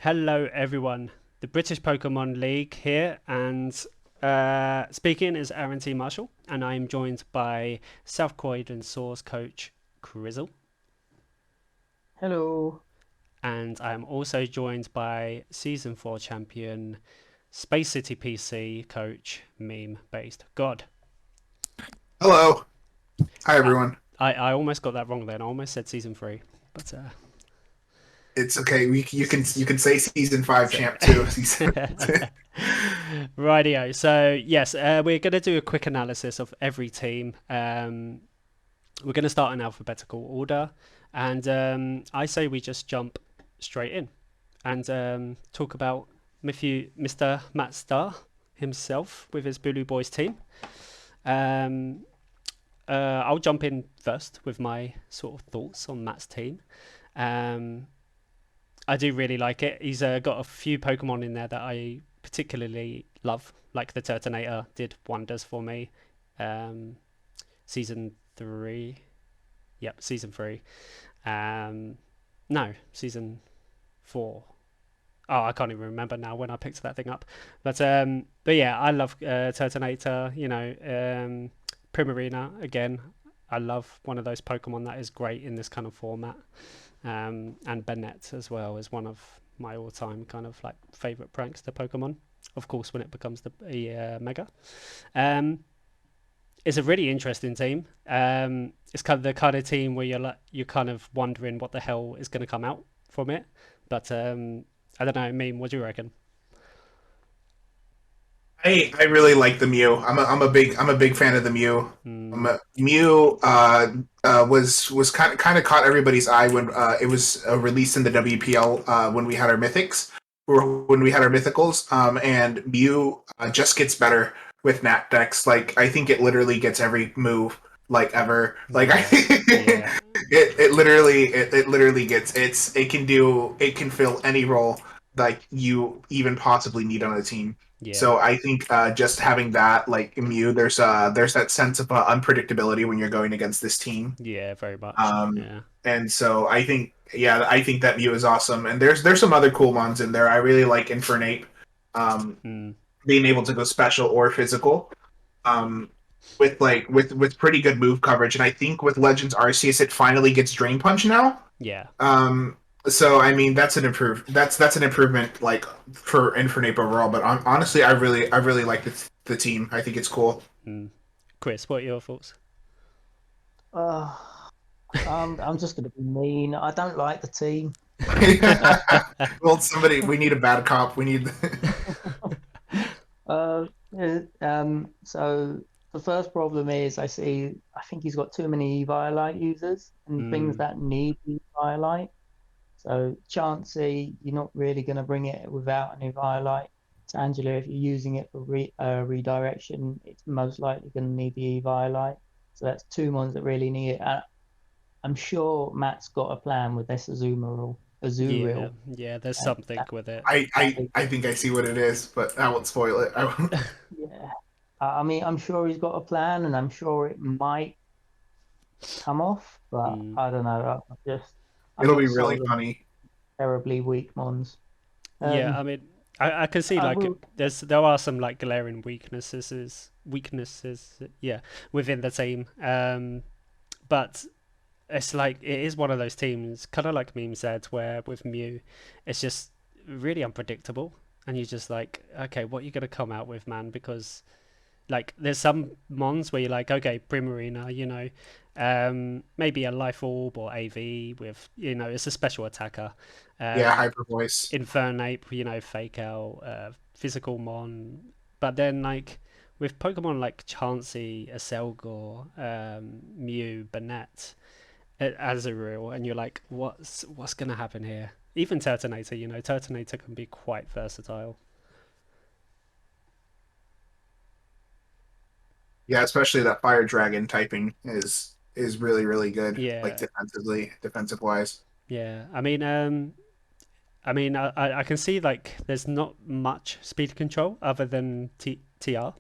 Hello, everyone. The British Pokemon League here, and speaking is Aron Tee Marshall, and I'm joined by South Croydon Source coach Crizzle, Hello. and I'm also joined by Season 4 champion Space City PC coach Memebasedgod. Hello. Hi, I, everyone. I almost got that wrong then. I almost said Season 3, but It's okay. You can say season five so champ too. rightio. So yes, we're going to do a quick analysis of every team. We're going to start in alphabetical order, and I say we just jump straight in and talk about Mr. Matt Starr himself with his Bulu Boys team. Um, I'll jump in first with my sort of thoughts on Matt's team. Um, I do really like it. He's got a few Pokemon in there that I particularly love, like the Turtonator did wonders for me. Um, season 3. Yep, season 3. Um, no, season 4. Oh, I can't even remember now when I picked that thing up. But yeah, I love Turtonator. Primarina again. I love one of those Pokemon that is great in this kind of format. And Bennett as well is one of my all-time kind of like favorite prankster Pokemon. Of course, when it becomes the Mega. Um, it's a really interesting team. It's kind of the kind of team where you're kind of wondering what the hell is going to come out from it. But I don't know. I mean, what do you reckon? I really like the Mew. I'm a big fan of the Mew. Mm, Mew was kind of caught everybody's eye when it was released in the WPL when we had our mythics or when we had our mythicals. And Mew just gets better with Nat decks. Like I think it literally gets every move like ever. Like I yeah, yeah, it literally gets it can fill any role like you even possibly need on a team. yeah, So I think just having that like Mew, there's that sense of unpredictability when you're going against this team. yeah. Very much. Um, Yeah. and so I think that Mew is awesome. And there's some other cool ones in there. I really like Infernape, Mm, being able to go special or physical. Um, with pretty good move coverage. And I think with Legends Arceus, it finally gets Drain Punch now. yeah. Um, so I mean that's an improvement like for Infernape overall. But honestly, I really like the team. I think it's cool. Mm. Chris, what are your thoughts? Uh, I'm just going to be mean. I don't like the team. Well, somebody we need a bad cop. We need. So the first problem is I think he's got too many Eviolite users and things Mm, that need Eviolite. So Chansey, you're not really going to bring it without an Eviolite. Tangela, if you're using it for redirection, it's most likely going to need the Eviolite. So that's two ones that really need it. I'm sure Matt's got a plan with this yeah, Azurill. yeah. There's That, something that, with it. I, that I is, I think I see what it is, but I won't spoil it. I won't. yeah. I mean, I'm sure he's got a plan, and I'm sure it might come off, but Mm. I don't know. I'm It'll be not really sold on funny. terribly weak mons. Yeah, Um, I mean, I can see I like will, there are some like glaring weaknesses, yeah, within the team. But it's like it is one of those teams, kind of like Meme said, where with Mew, it's just really unpredictable, and you're just like, okay, what are you gonna come out with, man? Because like there's some mons where you're like, okay, Primarina, maybe a Life Orb or AV with, it's a special attacker. Yeah, Um, hyper voice. Infernape, Fake Out, Physical Mon. But then, like, with Pokemon like Chansey, Aselgor, Mew, Banette, Azurill, and you're like, what's gonna happen here? Even Turtonator, Turtonator can be quite versatile. Yeah, especially that fire dragon typing is really good. Like Yeah, defensive wise. yeah. I mean, I can see like there's not much speed control other than TR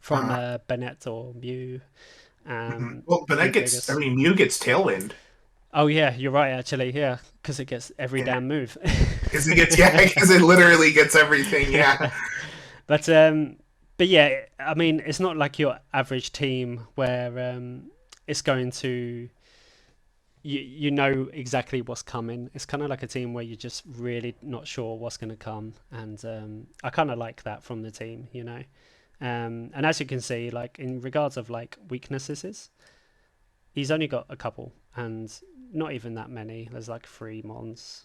from Uh, Bennett or Mew. mhm. Um, Well, but the that gets. I biggest. mean, Mew gets Tailwind. Oh yeah, you're right actually. Yeah, because it gets every Yeah, damn move. because it gets because it literally gets everything. Yeah, But um, but yeah, I mean, it's not like your average team where it's going to you know exactly what's coming. It's kind of like a team where you're just really not sure what's going to come, and I kind of like that from the team, you know. And as you can see, like in regards of like weaknesses, he's only got a couple, and not even that many. There's like three mons,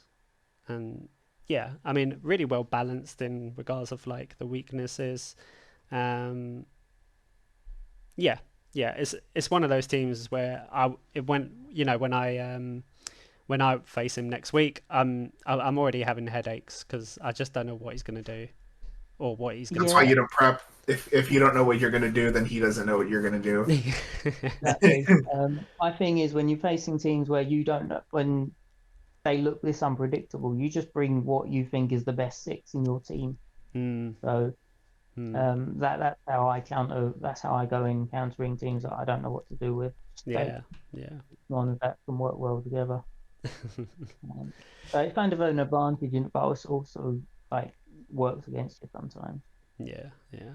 and yeah, I mean, really well balanced in regards of like the weaknesses. Um, yeah, yeah, it's one of those teams where it went, you know, when I face him next week, I'm already having headaches because I just don't know what he's going to do or what he's going that's why Yeah, you don't prep. If you don't know what you're gonna do, then he doesn't know what you're gonna do. to exactly. My thing is when you're facing teams where you don't know, when they look this unpredictable, you just bring what you think is the best six in your team. mm, So mm, that's how I counter. That's how I go in countering teams that I don't know what to do with. Just take yeah, yeah, one that can work well together. Um, so it's kind of an advantage, but it's also like works against you sometimes. yeah, yeah.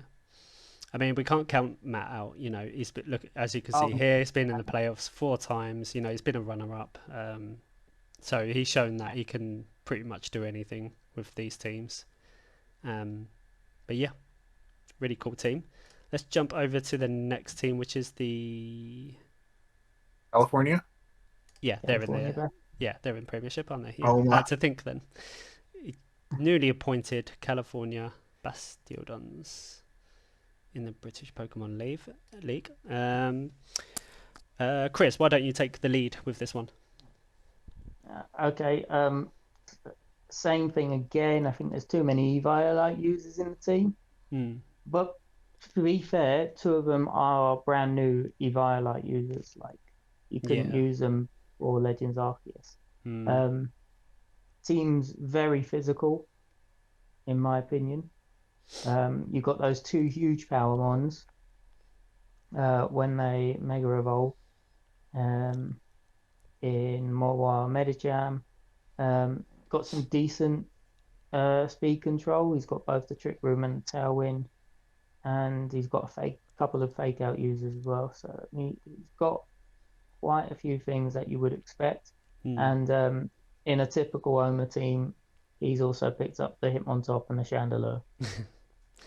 I mean, we can't count Matt out. You know, he's been, look, as you can see Oh, here, he's been in the playoffs 4 times. You know, he's been a runner-up. So he's shown that he can pretty much do anything with these teams. Um, but yeah, really cool team. Let's jump over to the next team, which is the California. yeah, they're in California the best. yeah, they're in Premiership, aren't they? Yeah, Oh I my! had to think then. Newly appointed California Bastiodons in the British Pokemon League. Chris, why don't you take the lead with this one? Okay. Same thing again. I think there's too many Eviolite users in the team. Hmm. But to be fair, two of them are brand new Eviolite users. Like you couldn't Yeah. use them for Legends Arceus. Hmm. Um, Team's very physical, in my opinion. You've got those two huge power mons when they Mega Evolve um, in Mawile Medicham. Got some decent speed control. He's got both the Trick Room and the Tailwind, and he's got a couple of fake out users as well. So he's got quite a few things that you would expect. Hmm. And in a typical Oma team, he's also picked up the Hitmontop and the Chandelure.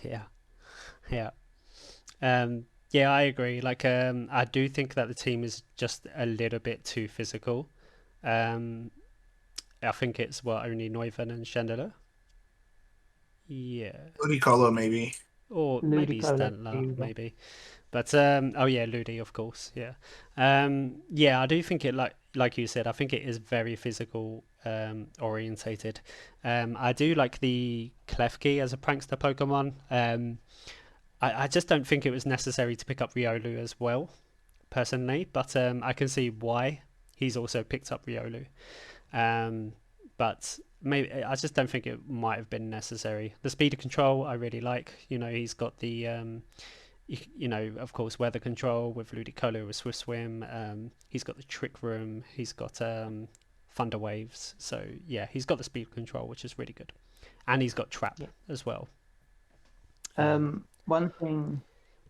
Yeah. Yeah. Yeah, I agree. Like, I do think that the team is just a little bit too physical. Um, I think it's what only Neuven and Chandler. Yeah, Ludicolo, maybe. or maybe Ludicolo Stantler, either. maybe. But oh yeah, Ludi, of course. Yeah, yeah. I do think it like you said. I think it is very physical orientated. I do like the Klefki as a prankster Pokemon. I just don't think it was necessary to pick up Riolu as well, personally. But I can see why he's also picked up Riolu. Um, but maybe I just don't think it might have been necessary. The speed of control I really like. You know, he's got the you know, of course, weather control with Ludicolo with Swift Swim. He's got the Trick Room. He's got Thunder Waves. So yeah, he's got the speed control, which is really good, and he's got Trap Yeah. as well. Um, One thing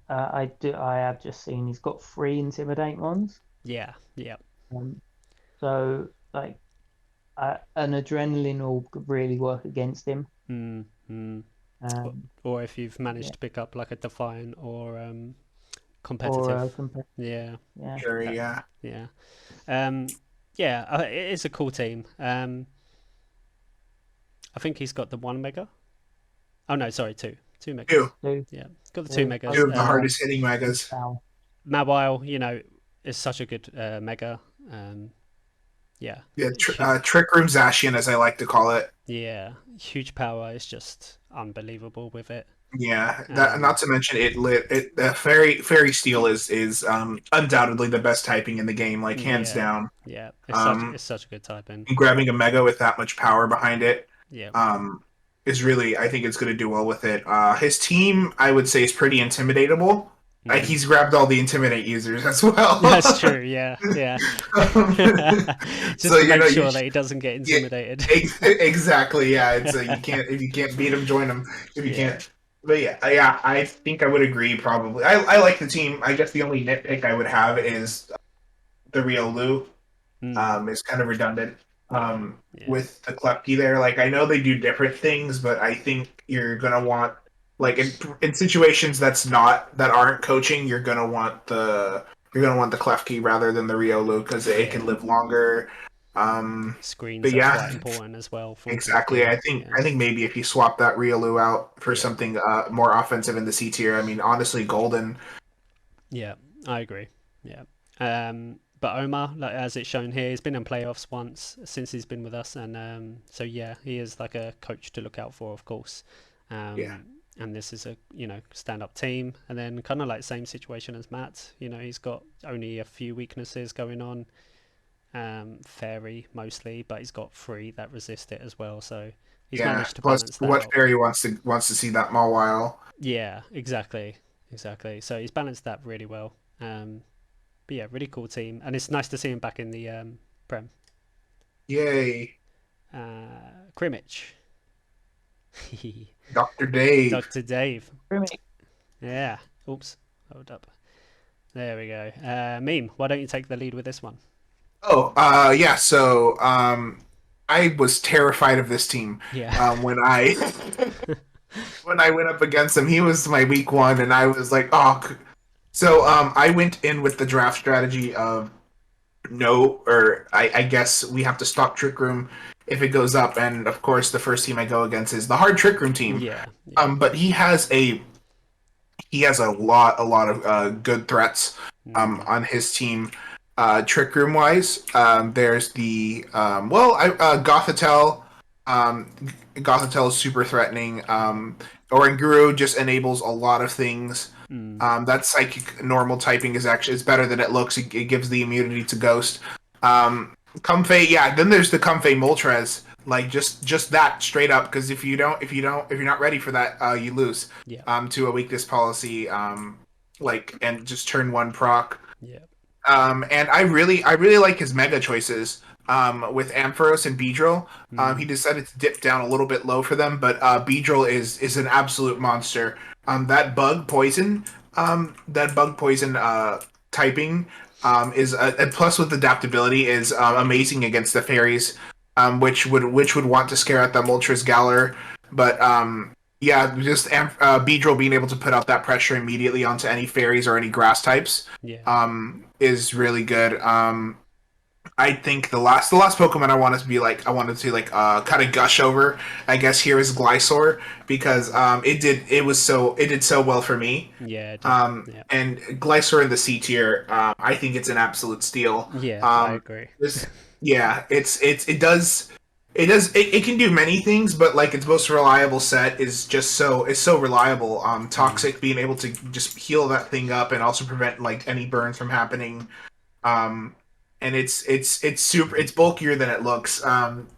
I have just seen he's got three Intimidate mons. yeah, yeah, Um, so like an adrenaline will really work against him. mm, mm. Um, Or if you've managed yeah, to pick up like a Defiant or or competitive, yeah, yeah. Sure, that, yeah. yeah. Um, yeah, it is a cool team. I think he's got the one mega. Oh no, sorry, two megas. Two, Two, Yeah, got the two two, megas. two both of the power, hardest hitting megas. power. Mabile, you know, is such a good mega. Yeah, Yeah, hu- Trick Room Zacian, as I like to call it. yeah, huge power. It's just unbelievable with it. Yeah, that Um, not to mention it lit it. Fairy Steel is undoubtedly the best typing in the game, like hands yeah, down. yeah, Um, it's such a good type in. and grabbing a mega with that much power behind it, Yeah, um, is really I think it's going to do well with it. His team, I would say, is pretty intimidatable. Mm. he's grabbed all the intimidate users as That's well. true. Yeah, yeah. Um, so Just to you make know you sure that he doesn't get yeah, intimidated. exactly, yeah. It's you can't, if you can't beat them, join them. If you Yeah. can't, but yeah, I think I would agree. Probably, I like the team. I guess the only nitpick I would have is the Rio Lu. Mm. Is kind of redundant. Yeah. Yeah. With the Klepke there, like I know they do different things, but I think you're gonna want, like in situations that aren't coaching, you're gonna want the Klepke rather than the Riolu because it can Yeah. live longer. But Screens are yeah, quite important as well for exactly. Klepke. I Yeah. think maybe if you swap that Riolu out for Yeah. something more offensive in the C tier, I mean, honestly, Golden. Yeah. I agree. Yeah. But Omar, like as it's shown here, he's been in playoffs once since he's been with us, and so yeah, he is like a coach to look out for, of course. Yeah, And this is a stand-up team, and then kind of like same situation as Matt. He's got only a few weaknesses going on. Fairy mostly, but he's got three that resist it as well. So he's yeah. managed to Plus, balance that what out. Fairy wants to see that Mawile. Yeah, exactly, exactly. So he's balanced that really well. Um, but yeah, really cool team, and it's nice to see him back in the Prem. Yay, Crimmage, Dr. Dave. Dr. Dave. Really, Yeah. Oops. Hold up. There we go. Meme. Why don't you take the lead with this one? Oh, yeah. So, I was terrified of this team Yeah. when I when I went up against him. He was my week one, and I was like, oh. So, I went in with the draft strategy of no, or I guess we have to stop Trick Room if it goes up, and of course, the first team I go against is the hard Trick Room team. Yeah. Yeah. But he has a lot of good threats Mm, on his team. Trick room wise, there's the Gothitelle. Um, Gothitelle is super threatening. Oranguru just enables a lot of things. mm, That psychic normal typing is better than it looks. It gives the immunity to ghost. Comfey, yeah. Then there's the Comfey Moltres, like just that straight up. Because if you're not ready for that, you lose. yeah. To a weakness policy. And just turn one proc. Yeah. And I really like his mega choices. With Ampharos and Beedrill, he Mm, decided to dip down a little bit low for them, but Beedrill is an absolute monster. That bug poison typing is and plus with adaptability is amazing against the fairies, which would want to scare out the Moltres Galar, but yeah, just Beedrill being able to put out that pressure immediately onto any fairies or any grass types yeah. is really good. I think the last Pokemon I wanted to kind of gush over. I guess here is Glysaur because it did so well for me. Yeah. I did. Yeah. And Glysaur in the C tier, I think it's an absolute steal. Yeah. I Um, agree. this yeah, it can do many things, but like its most reliable set is so reliable. Mm, Toxic being able to just heal that thing up and also prevent like any burns from happening. Um, and it's super. It's bulkier than it looks.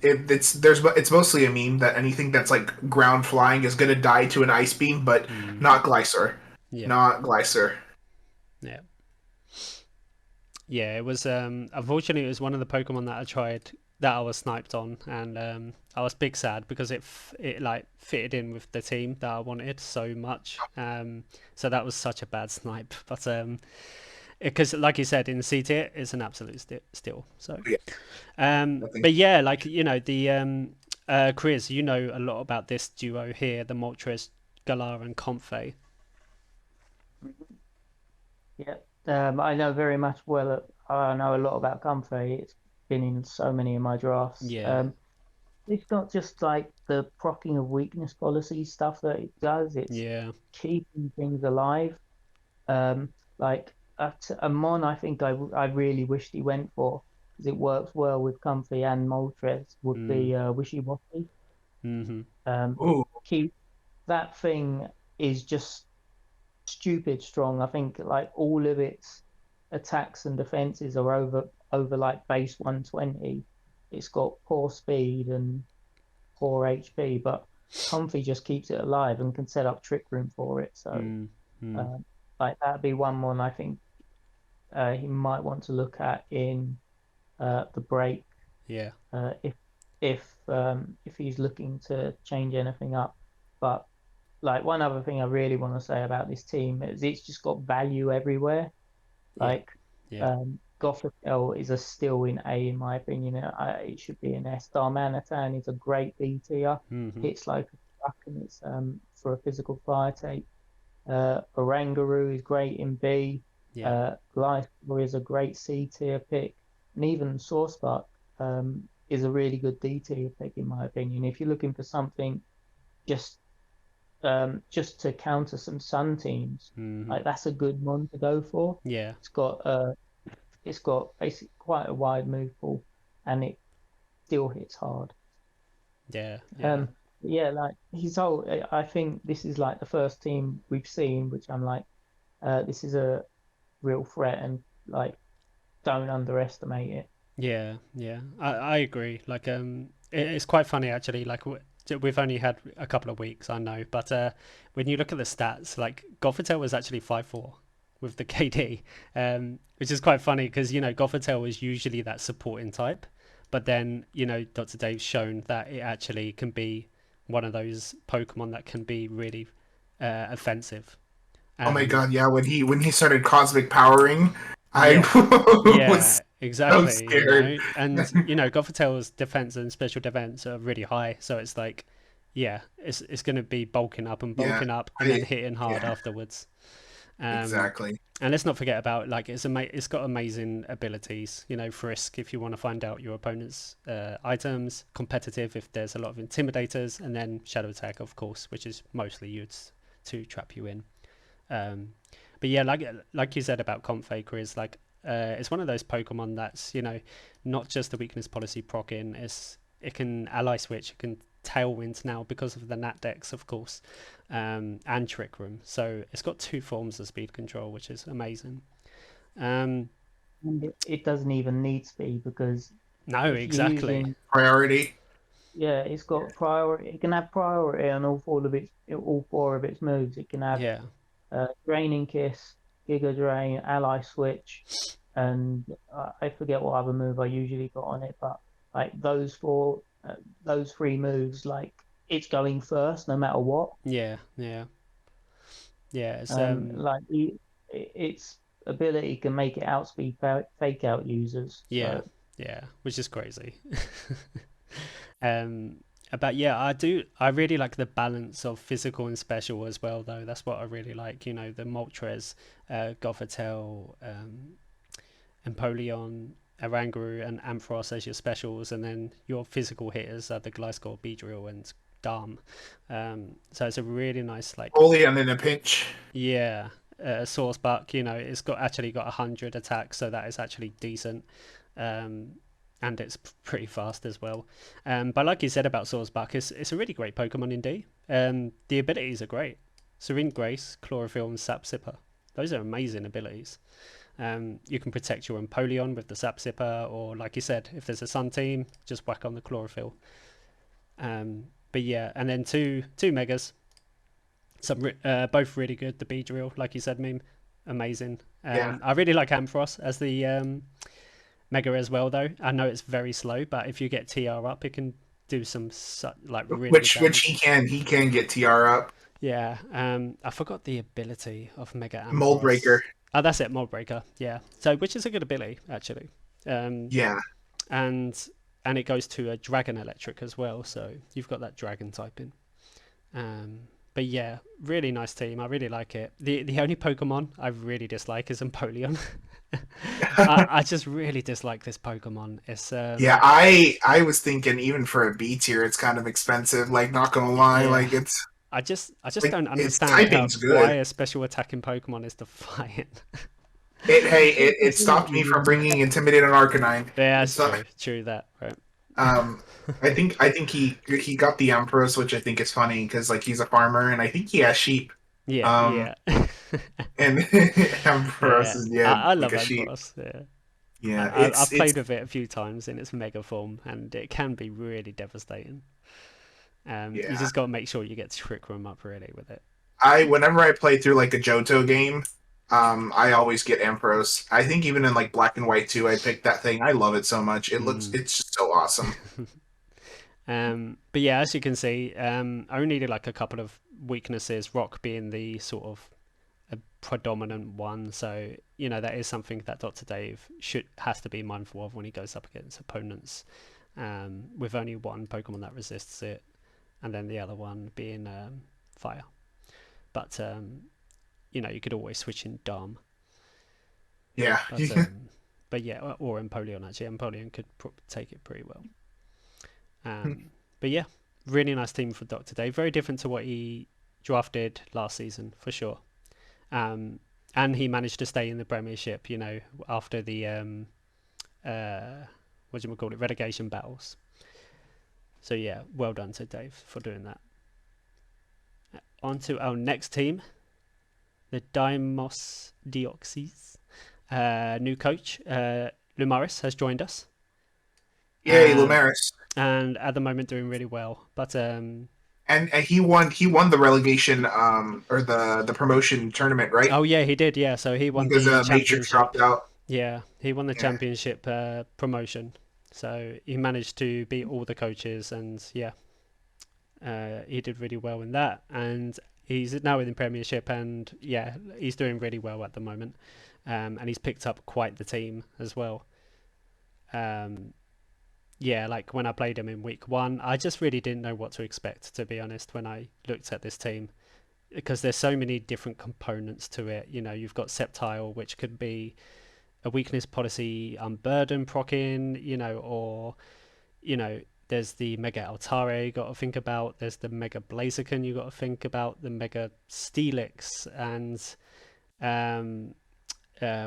It's mostly a meme that anything that's like ground flying is gonna die to an ice beam, but mm, not Glycer, yeah. not Glycer. Yeah. Yeah. It was unfortunately it was one of the Pokemon that I tried that I was sniped on, and I was big sad because it like fitted in with the team that I wanted so much. So that was such a bad snipe, but because like you said in C tier it's an absolute steal. So Yeah, nothing. but yeah, like the Chris, you know a lot about this duo here, the Moltres Galar and Comfey. yeah. I know very much well. I know a lot about Comfrey. It's been in so many of my drafts. Yeah. It's not just like the procking of weakness policy stuff that it does. It's Yeah. keeping things alive. Like a mon, I think I really wished he went for because it works well with Comfy and Moltres. Would Mm. be Wishy Washy. Mhm. Ooh, Keep that thing is just stupid strong. I think like all of its attacks and defenses are over like base 120. It's got poor speed and poor HP, but Comfy just keeps it alive and can set up Trick Room for it. So Mm. Mm. um, like that'd be one I think he might want to look at in the break Yeah, uh, if if he's looking to change anything up. But like one other thing I really want to say about this team is it's just got value everywhere. yeah, Like yeah. Gothel is a still in A in my opinion. It should be an S. Darmanitan is a great B tier. Hmm. Hits like a truck and it's for a physical fire take. Orangaroo is great in B. Yeah, Glycor is a great C tier pick, and even Sourcebuck is a really good D tier pick in my opinion. If you're looking for something just just to counter some Sun teams, hmm, like that's a good one to go for. yeah, It's got uh it's got basically quite a wide move pool, and it still hits hard. yeah, yeah, Um, yeah, like his whole. I think this is like the first team we've seen, which I'm like, this is a real threat, and like don't underestimate it. yeah, yeah. I agree. Like, it's quite funny actually. Like, we've only had a couple of weeks, I know, but when you look at the stats, like Gothitelle was actually 5-4 with the KD, which is quite funny because Gothitelle is usually that supporting type, but then Dr. Dave's shown that it actually can be one of those Pokemon that can be really offensive. Oh my Um, god, yeah, when he started cosmic powering, I yeah, was yeah, so exactly. scared. And Gothitel's defense and special defense are really high, so it's like, yeah, it's going to be Yeah, bulking up, and then I hitting hard yeah, afterwards. Um, exactly. and let's not forget about like it's got amazing abilities. Frisk if you want to find out your opponent's items, competitive if there's a lot of intimidators, and then shadow attack, of course, which is mostly used to trap you in. Um, but yeah, like you said about Comfaker is like it's one of those Pokemon that's not just the weakness policy proc in. It can ally switch, it can tailwind now because of the Nat Dex, of course, and Trick Room. So it's got two forms of speed control, which is amazing. Um, And it doesn't even need speed because no, if you're exactly. using, Priority. yeah, it's got priority. It can have priority on all four of its moves. It can have Yeah, Draining Kiss, Giga Drain, Ally Switch, and I forget what other move I usually got on it, but like those three moves, like it's going first no matter what. yeah, yeah, yeah. It's Like its ability can make it outspeed fake out users. yeah, So yeah, which is crazy. Um, but yeah, I really like the balance of physical and special as well, though. That's what I really like. The Moltres, Gothitelle, Empoleon, Oranguru, and Ampharos as your specials, and then your physical hitters are the Gliscor, Beedrill, and Darm. So it's a really nice, like, Only and in a pinch. yeah, Source Buck. It's got 100 attacks, so that is actually decent. Um, and it's pretty fast as well. But like you said about Source Buck, it's a really great Pokemon indeed. The abilities are great. Serene Grace, Chlorophyll, and Sap Sipper. Those are amazing abilities. You can protect your Empoleon with the Sap Sipper, or like you said, if there's a Sun team, just whack on the Chlorophyll. But yeah, and then two Megas, both really good. The Beedrill, like you said, Meme, amazing. Yeah. I really like Ampharos as the Mega as well, though. I know it's very slow, but if you get TR up, it can do some like really good Which damage. he can get TR up. Yeah. I forgot the ability of Mega Mold Breaker. Ampharos. Oh, that's it, Mold Breaker. Yeah. So, which is a good ability actually. Um, Yeah. and and it goes to a Dragon Electric as well, so you've got that Dragon typing. Um, but yeah, really nice team. I really like it. The only Pokemon I really dislike is Empoleon. I just really dislike this Pokemon. It's Yeah, I was thinking even for a B tier, it's kind of expensive. Like, not gonna lie, yeah. like it's I just like don't its understand typing's why good. a special attacking Pokemon is Defiant. It stopped me from bringing Intimidate on Arcanine. Yeah, It's that's not, true that, right? um I think he got the Empress, which I think is funny because like he's a farmer and I think he has sheep. Yeah, Um yeah. and Empress Yeah, is I like love a sheep. Ampharos. Yeah, Yeah, I've it's played with it a few times in its mega form, and it can be really devastating. You yeah. just got to make sure you get Trick Room up really with it. Whenever I play through like a Johto game, I always get Ampharos. I think even in like black and white too, I picked that thing. I love it so much. Mm. It's just so awesome. But yeah, as you can see, only like a couple of weaknesses, rock being the sort of a predominant one. So, that is something that Dr. Dave has to be mindful of when he goes up against opponents, with only one Pokemon that resists it, and then the other one being fire. But you could always switch in Dom. Yeah. But yeah, or Empoleon actually. Empoleon could take it pretty well. But yeah, really nice team for Dr. Dave. Very different to what he drafted last season for sure. And he managed to stay in the Premiership, after the what do you call it, relegation battles. So yeah, well done to Dave for doing that. On to our next team, the Dimos Deoxys. New coach, Lumaris, has joined us. Yay, Lumaris. And at the moment doing really well. But and he won the relegation or the promotion tournament, right? Oh yeah, he did. Yeah, so he won Because the Matrix championship. dropped out. Yeah, he won the Yeah. championship promotion. So he managed to beat all the coaches, and yeah, he did really well in that. And he's now in the Premiership, and yeah, he's doing really well at the moment. And he's picked up quite the team as well. Yeah, like when I played him in week 1, I just really didn't know what to expect, to be honest, when I looked at this team, because there's so many different components to it. You've got Sceptile, which could be a weakness policy unburden procking, or there's the Mega Altare you got to think about. There's the Mega Blaziken you got to think about. The Mega Steelix and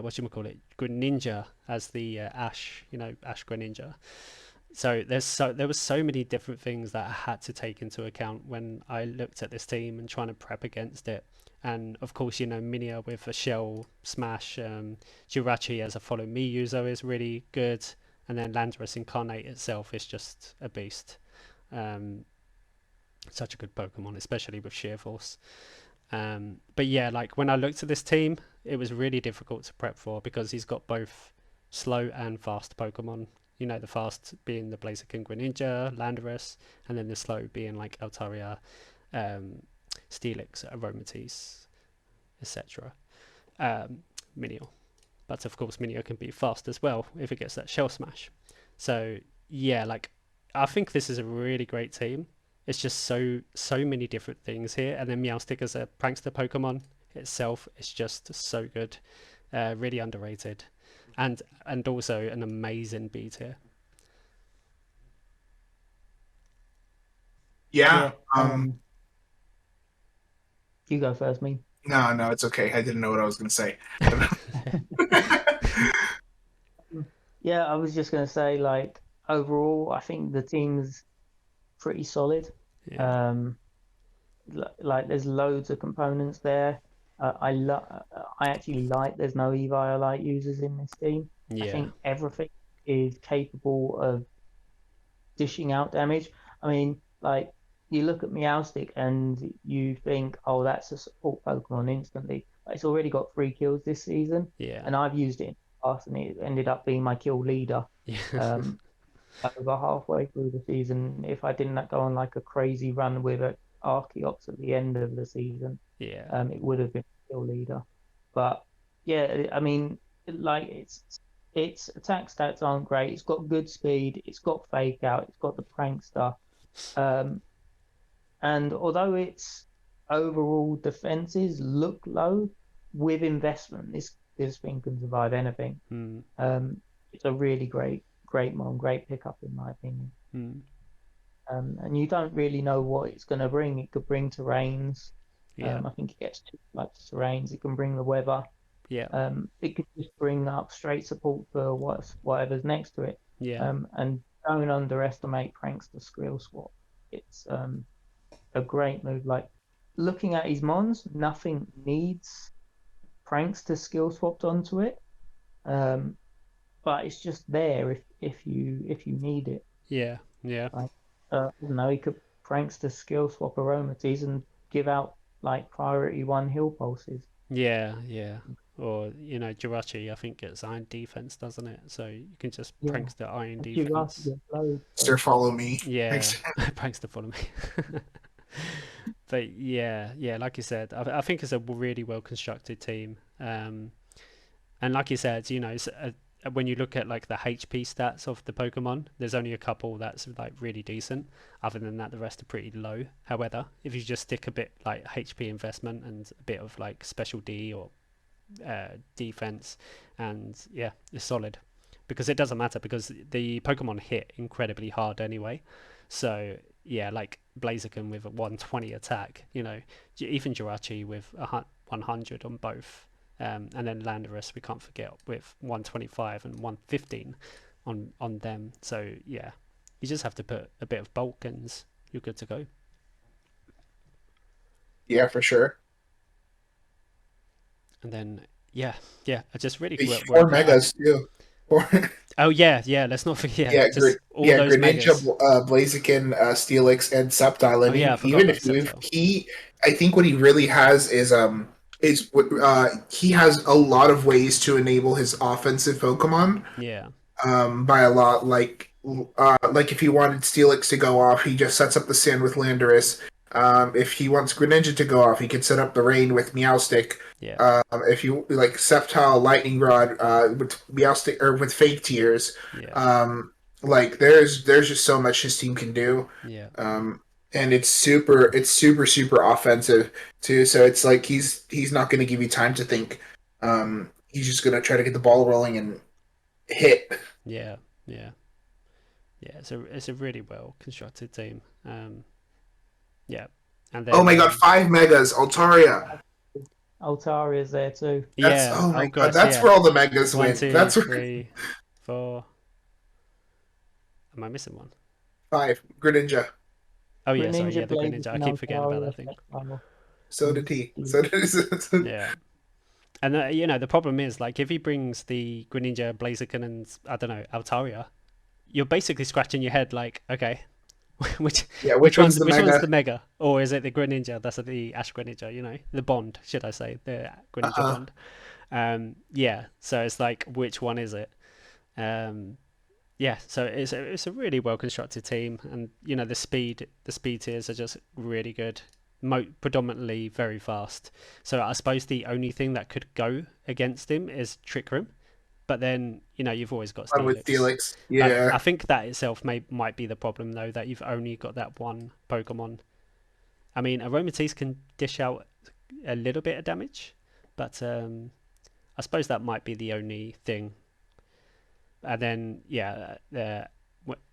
what you call it, Greninja as the Ash, Ash Greninja. So there was so many different things that I had to take into account when I looked at this team and trying to prep against it. And of course, Minia with a shell smash, Jirachi as a follow me user is really good, and then Landorus Incarnate itself is just a beast. Such a good Pokemon, especially with Sheer Force. But yeah, like when I looked at this team, it was really difficult to prep for, because he's got both slow and fast Pokemon. The fast being the Blaziken Greninja, Landorus, and then the slow being like Altaria, Steelix, Aromatisse, etc. Minio. But of course, Minio can be fast as well if it gets that Shell Smash. So yeah, like I think this is a really great team. It's just so many different things here, and then Meowstic as a prankster Pokemon itself is just so good, really underrated, and also an amazing B tier. Yeah. You go first, me. No, it's okay. I didn't know what I was going to say. Yeah, I was just going to say, like, overall, I think the team's pretty solid. Yeah. Like, there's loads of components there. I actually like there's no Eviolite users in this team. I Yeah. think everything is capable of dishing out damage. I mean, like, you look at Meowstic and you think, oh, that's a support Pokemon instantly. But it's already got 3 kills this season, Yeah. and I've used it in the past, and it ended up being my kill leader. Yeah. Over halfway through the season, if I didn't go on like a crazy run with an Archeops at the end of the season, Yeah. it would have been kill leader. But yeah, I mean, like its attack stats aren't great. It's got good speed. It's got fake out. It's got the prankster. And although its overall defenses look low, with investment, this thing can survive anything. It's a really great mon, great pickup in my opinion. And you don't really know what it's going to bring. It could bring terrains. Yeah. I think it gets 2 types of terrains. It can bring the weather. Yeah. It could just bring up straight support for whatever's next to it. Yeah. And don't underestimate Prankster Skrill Swap. It's a great move. Like, looking at his mons, nothing needs Prankster skill swapped onto it. But it's just there if you need it. Yeah. Yeah. Like, he could Prankster skill swap Aromatisse and give out like priority 1 heal pulses. Yeah. Yeah. or Jirachi I think gets iron defense, doesn't it? So you can just Yeah, prank the iron a few us defense. get loads. Sir, So follow me. Yeah, Thanks. pranks to follow me. But yeah, like you said, I think it's a really well constructed team. And like you said, when you look at like the HP stats of the Pokemon, there's only a couple that's like really decent. Other than that, the rest are pretty low. However, if you just stick a bit like HP investment and a bit of like special D or defense, and yeah, it's solid. Because it doesn't matter because the Pokemon hit incredibly hard anyway. So yeah, like Blaziken with a 120 attack, even Jirachi with 100 on both, and then Landorus we can't forget with 125 and 115 on them. So yeah, you just have to put a bit of bulk and you're good to go. Yeah, for sure. And then yeah, I just really Four work. megas too. Four. Oh yeah. Let's not forget. Yeah, Yeah, just all those Greninja, megas. Blaziken, Steelix, and Sceptile. I Oh yeah, I mean, forgot even about if you Sceptile. I think what he really has is he has a lot of ways to enable his offensive Pokemon. Yeah, By a lot. Like if he wanted Steelix to go off, he just sets up the Sand with Landorus. If he wants Greninja to go off, he can set up the Rain with Meowstic. yeah, If you like Sceptile, Lightning Rod, with Meowstic or with Fake Tears. yeah, Like there's just so much his team can do. yeah, Um, and it's super offensive too. So it's like he's not going to give you time to think. He's just going to try to get the ball rolling and hit. yeah, yeah, yeah. It's a really well constructed team. Yeah, and Oh then my god, 5 megas, Altaria. Altaria's there too. That's yeah. oh Oh my god, gosh, that's yeah. where all the megas One, went. two, That's where three, four. Am I missing one? 5. Greninja. Oh yeah, sorry. Greninja, Yeah, the Greninja. I Blaziken, keep forgetting about Altaria, that thing. Sceptile, So and did he. Steel. So did Yeah. And the problem is like if he brings the Greninja, Blaziken, and I don't know Altaria, you're basically scratching your head like, okay, which Yeah, which which one's one's the which one's mega? the mega, or is it the Greninja? That's the Ash Greninja, the Bond, should I say, the Greninja Uh-huh. Bond? Yeah. So it's like, which one is it? Um, yeah. So it's a really well constructed team, and the speed tiers are just really good. Predominantly very fast. So I suppose the only thing that could go against him is Trick Room, but then you've always got One with Steelix. Felix. I Yeah. think that itself might be the problem though, that you've only got that one Pokemon. I mean, Aromatisse can dish out a little bit of damage, but I suppose that might be the only thing. And then yeah,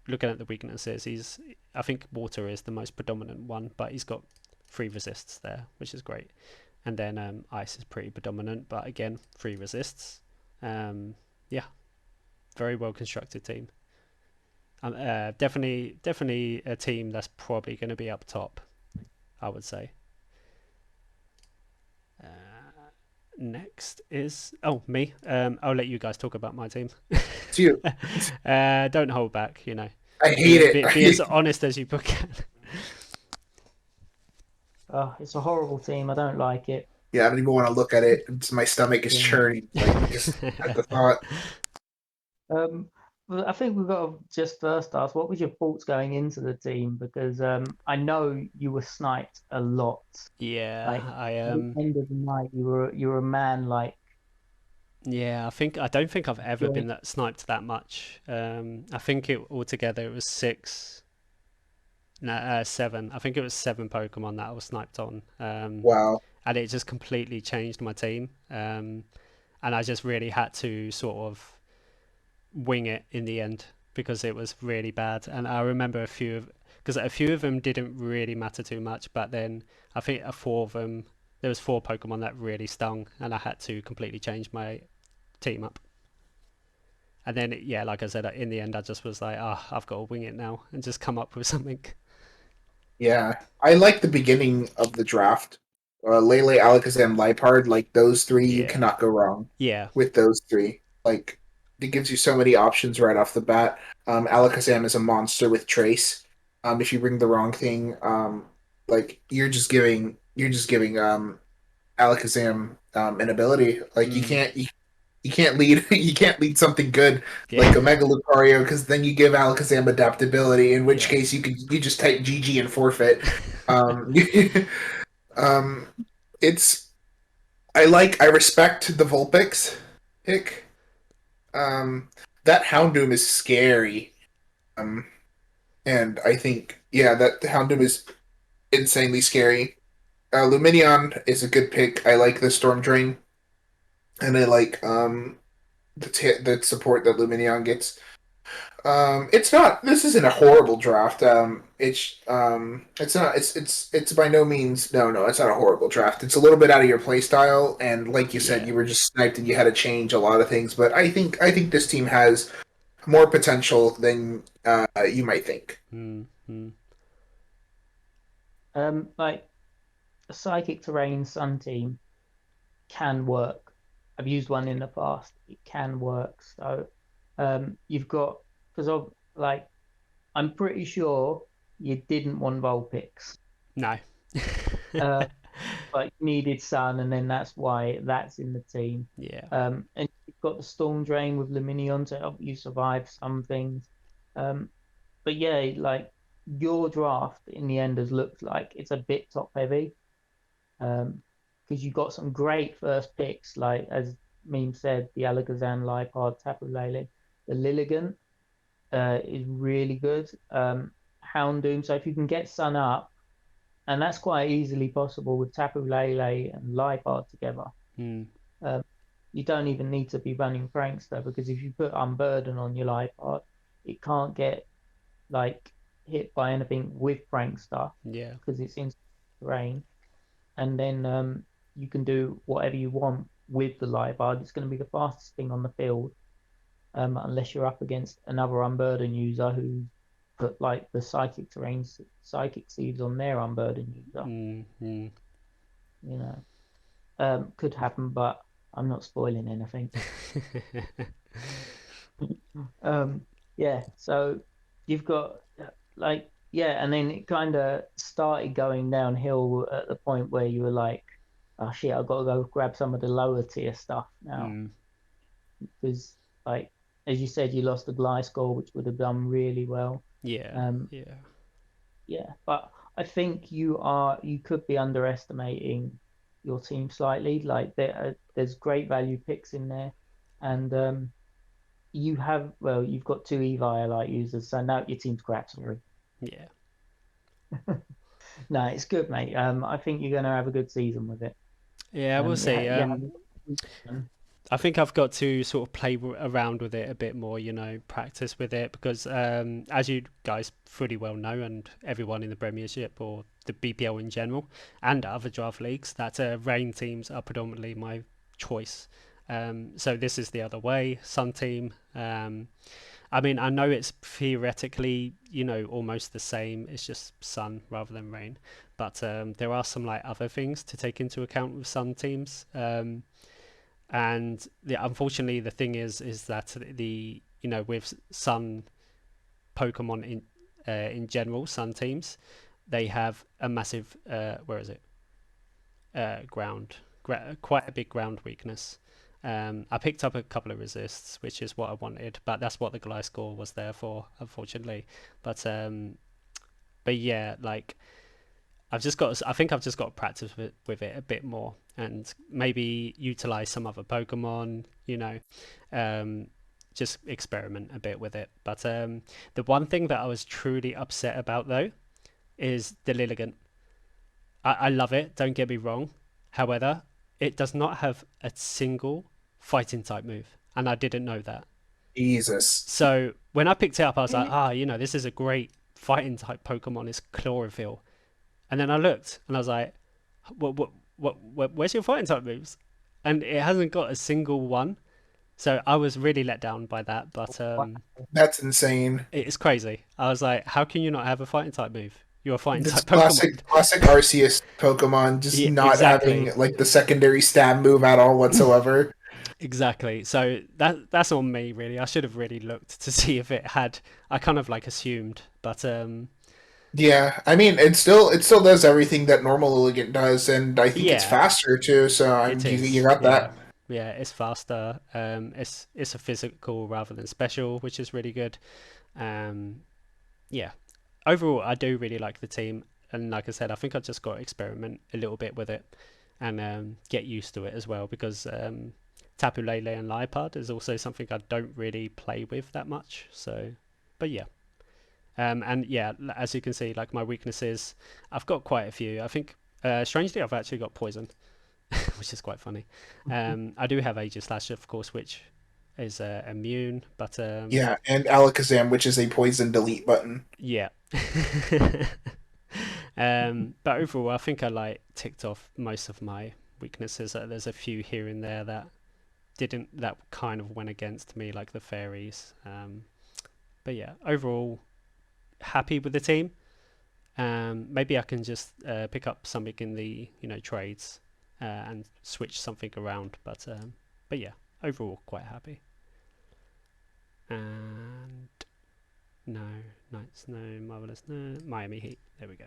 looking at the weaknesses, I think water is the most predominant one, but he's got 3 resists there, which is great. And then ice is pretty predominant, but again 3 resists. Yeah, very well constructed team. Definitely a team that's probably going to be up top, I would say. Uh, Next is me. I'll let you guys talk about my team. It's you. Don't hold back. I hate Be as it. honest as you can. It's a horrible team. I don't like it. Yeah, I don't even want to look at it. My stomach is Yeah. churning. Like just at the thought. Well, I think we've got to just first ask, what was your thoughts going into the team? Because I know you were sniped a lot. Yeah, Like I at the end of the night, you were a man like yeah, I don't think I've ever joy. been sniped that much. I think it altogether it was six, no, 7. I think it was 7 Pokemon that I was sniped on. Wow. And it just completely changed my team. And I just really had to sort of wing it in the end because it was really bad. And I remember because a few of them didn't really matter too much, but then I think 4 of them, there was 4 Pokemon that really stung, and I had to completely change my team up. And then yeah, like I said, in the end, I just was like, I've got to wing it now and just come up with something. Yeah. I like the beginning of the draft. Lele, Alakazam, Liepard, like those three, you Yeah, cannot go wrong yeah, with those three. Like it gives you so many options right off the bat. Alakazam is a monster with Trace. If you bring the wrong thing, like you're just giving Alakazam an ability. Like Mm, you can't lead you can't lead something good yeah, like a Mega Lucario because then you give Alakazam adaptability, in which yeah, case you just type GG and forfeit. Um, um, it's I respect the Vulpix pick. Um, that Houndoom is scary. Um, and I think that the Houndoom is insanely scary. Lumineon is a good pick. I like the Storm Drain, and I like the support that Lumineon gets. It's not. This isn't a horrible draft. It's not. It's by no means. No. It's not a horrible draft. It's a little bit out of your play style, and like you said, yeah. you were just sniped and you had to change a lot of things. But I think this team has more potential than you might think. Mm, mm, Like a psychic terrain sun team can work. I've used one in the past. It can work. So you've got because of like I'm pretty sure you didn't want Vulpix. no. Uh, but you needed Sun, and then that's why that's in the team. Yeah. And you've got the Storm Drain with Luminion to help you survive some things. Um, but yeah, like your draft in the end has looked like it's a bit top heavy. Because you got some great first picks, like as Meme said, the Alakazam, Lipard, Tapu Lele, the Lilligant is really good. Houndoom. So if you can get Sun up, and that's quite easily possible with Tapu Lele and Lipard together. Mm, Um, you don't even need to be running Prankster because if you put Unburden on your Lipard, it can't get like hit by anything with Prankster yeah. because it's in terrain. And then you can do whatever you want with the Lipard. It's going to be the fastest thing on the field, unless you're up against another Unburden user who put like the psychic seeds on their Unburden user. Mm, mm. You know, could happen, but I'm not spoiling anything. Um, yeah, so you've got like yeah, and then it kind of started going downhill at the point where you were like, oh shit, I've got to go grab some of the lower tier stuff now Mm, because like as you said, you lost the Gliscor, which would have done really well. yeah. Um, Yeah. yeah, but I think you could be underestimating your team slightly. Like there's great value picks in there, and you've got two Eviolite users, so now your team's crap. Sorry. Yeah. No, it's good, mate. I think you're gonna have a good season with it. Yeah, we'll see. Yeah, I think I've got to sort of play around with it a bit more, practice with it because, as you guys fully well know, and everyone in the Premiership or the BPL in general, and other draft leagues, that rain teams are predominantly my choice. So this is the other way, Sun team. I mean, I know it's theoretically, almost the same. It's just sun rather than rain, but there are some like other things to take into account with Sun teams. And unfortunately the thing is that with Sun Pokemon in general, Sun teams, they have a massive where is it quite a big ground weakness. I picked up a couple of resists, which is what I wanted, but that's what the Gliscor was there for, unfortunately. But yeah, like I think I've just got to practice with it a bit more and maybe utilize some other Pokemon, um, just experiment a bit with it. But the one thing that I was truly upset about though is the Lilligant. I love it, don't get me wrong. However, it does not have a single fighting type move, and I didn't know that. Jesus. So when I picked it up, I was like, really? this is a great fighting type Pokemon. It's Chlorophyll. And then I looked and I was like, where's your fighting type moves? And it hasn't got a single one. So I was really let down by that. But Wow. That's insane. it's crazy. I was like, how can you not have a fighting type move? You're a fighting That's type Pokemon. classic Arceus Pokemon just Yeah, not exactly. having like the secondary stab move at all whatsoever. Exactly. So that's on me really. I should have really looked to see if it had. I kind of like assumed, but Yeah, I mean, it still does everything that normal Illigant does, and I think it's Yeah, faster too. So it you is. got Yeah, that. yeah, it's faster. It's a physical rather than special, which is really good. Um, yeah, overall, I do really like the team, and like I said, I think I just got to experiment a little bit with it and get used to it as well because Tapu Lele and Liepard is also something I don't really play with that much. So, but yeah, and yeah, as you can see, like my weaknesses, I've got quite a few. I think strangely, I've actually got poison, which is quite funny. I do have Aegislash, of course, which is immune, but Yeah, and Alakazam, which is a poison delete button. yeah. But overall, I think I like ticked off most of my weaknesses. There's a few here and there that kind of went against me, like the fairies. But yeah, overall, happy with the team. Maybe I can just pick up something in the trades and switch something around. But yeah, overall, quite happy. And no, Knights, no, Marvelous, no, Miami Heat. There we go.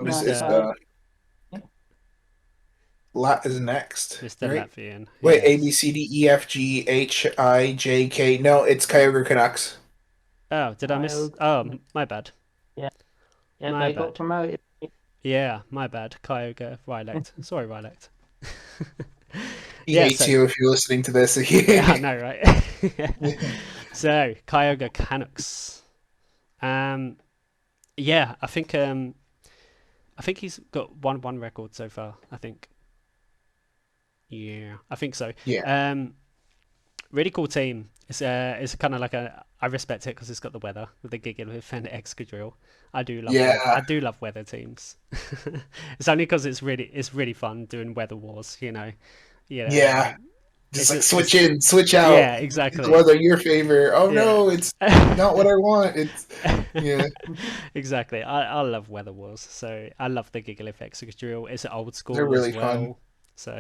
Is No, is Mr. so uh Lat is next, Mr. right? Latvian, Wait, A B yes. C D E F G H I J K. No, it's Kyogre Canucks. Oh, did I miss? Kyle, Oh, my bad. yeah, yeah, My they got bad. promoted. Yeah, my bad. Kyogre, Rylect. Sorry, Rylect. He Yeah, hates so you if you're listening to this. yeah, I know, right? So Kyogre Canucks. Um, yeah, I think he's got one record so far. I think. Yeah, I think so. Yeah, Um, really cool team. It's kind of like a. I respect it because it's got the weather with the Gigalith and Excadrill. I yeah, do love weather teams. It's only because it's really fun doing weather wars. yeah. Just like switch It's in, switch out. yeah, exactly. Whether your favor. Oh Yeah. no, it's not what I want. It's yeah. Exactly. I love Weather Wars. So I love the Gigalith Excadrill. It's old They're school as really fun. well. So,